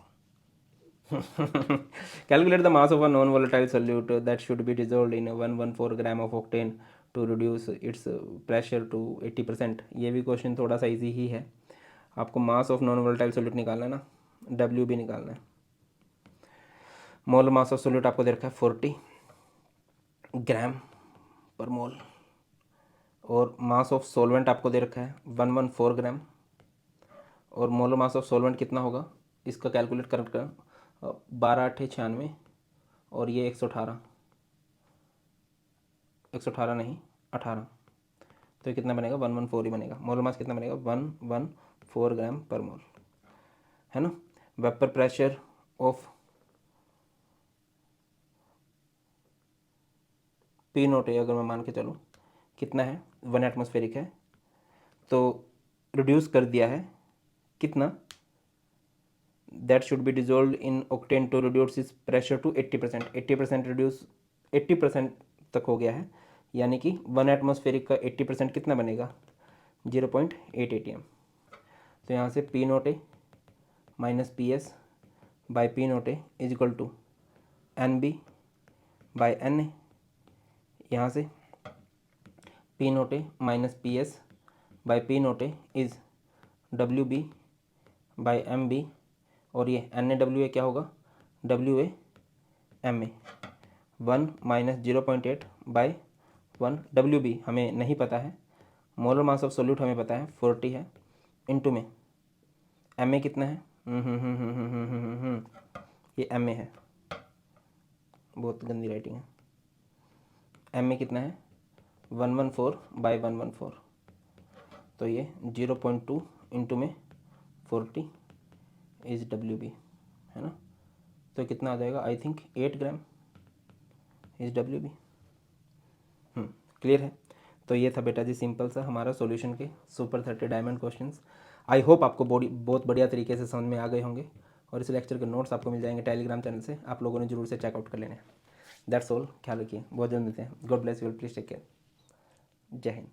calculate the mass of a non volatile solute that should be dissolved in 114 gram of octane to reduce its pressure to 80%। ये भी क्वेश्चन थोड़ा सा इजी ही है। आपको mass of non volatile solute निकालना है ना, डब्ल्यू भी निकालना है। मोल मास ऑफ सोल्यूट आपको दे रखा है 40 ग्राम पर मोल, और मास ऑफ सोलवेंट आपको दे रखा है 114 ग्राम, और मोलर मास ऑफ सोलवेंट कितना होगा इसका कैलकुलेट कर 12×8=96, और ये 118 नहीं 18, तो ये कितना बनेगा 114 ही बनेगा। मोलर मास कितना बनेगा 114 ग्राम पर मोल, है ना। Vapour pressure of P note A अगर मैं मान के चलूँ कितना है 1 एटमॉस्फेरिक है, तो रिड्यूस कर दिया है कितना, that should be dissolve in octane to reduce its pressure to 80%, 80% reduce 80% तक हो गया है, यानी कि 1 एटमॉस्फेरिक का 80% कितना बनेगा 0.8 atm। तो यहाँ से P note A minus P S by P note A is equal to N B by N A. यहाँ से P note A minus P S by P note A is W B by M B, और ये N A W A क्या होगा W A M A, 1 minus 0.8 by 1, W B हमें नहीं पता है, मोलर मास ऑफ सोल्यूट हमें पता है 40 है, इनटू में एम ए कितना है, ये एम ए है, बहुत गंदी राइटिंग है, एम ए कितना है 114 बाई 114, तो ये 0.2 इंटू में 40 इज डब्ल्यू बी, है ना। तो कितना आ जाएगा, I think 8 gram is W B. Clear है। तो ये था बेटा जी सिंपल सा हमारा सॉल्यूशन के super 30 diamond questions. I hope आपको बहुत बढ़िया तरीके से समझ में आ गए होंगे, और इस लेक्चर के नोट्स आपको मिल जाएंगे टेलीग्राम चैनल से, आप लोगों ने जरूर से चेकआउट कर लेने हैं। दैट्स ऑल, ख्याल रखिए, बहुत जल्द मिलते हैं। God bless you, please take care, जय हिंद।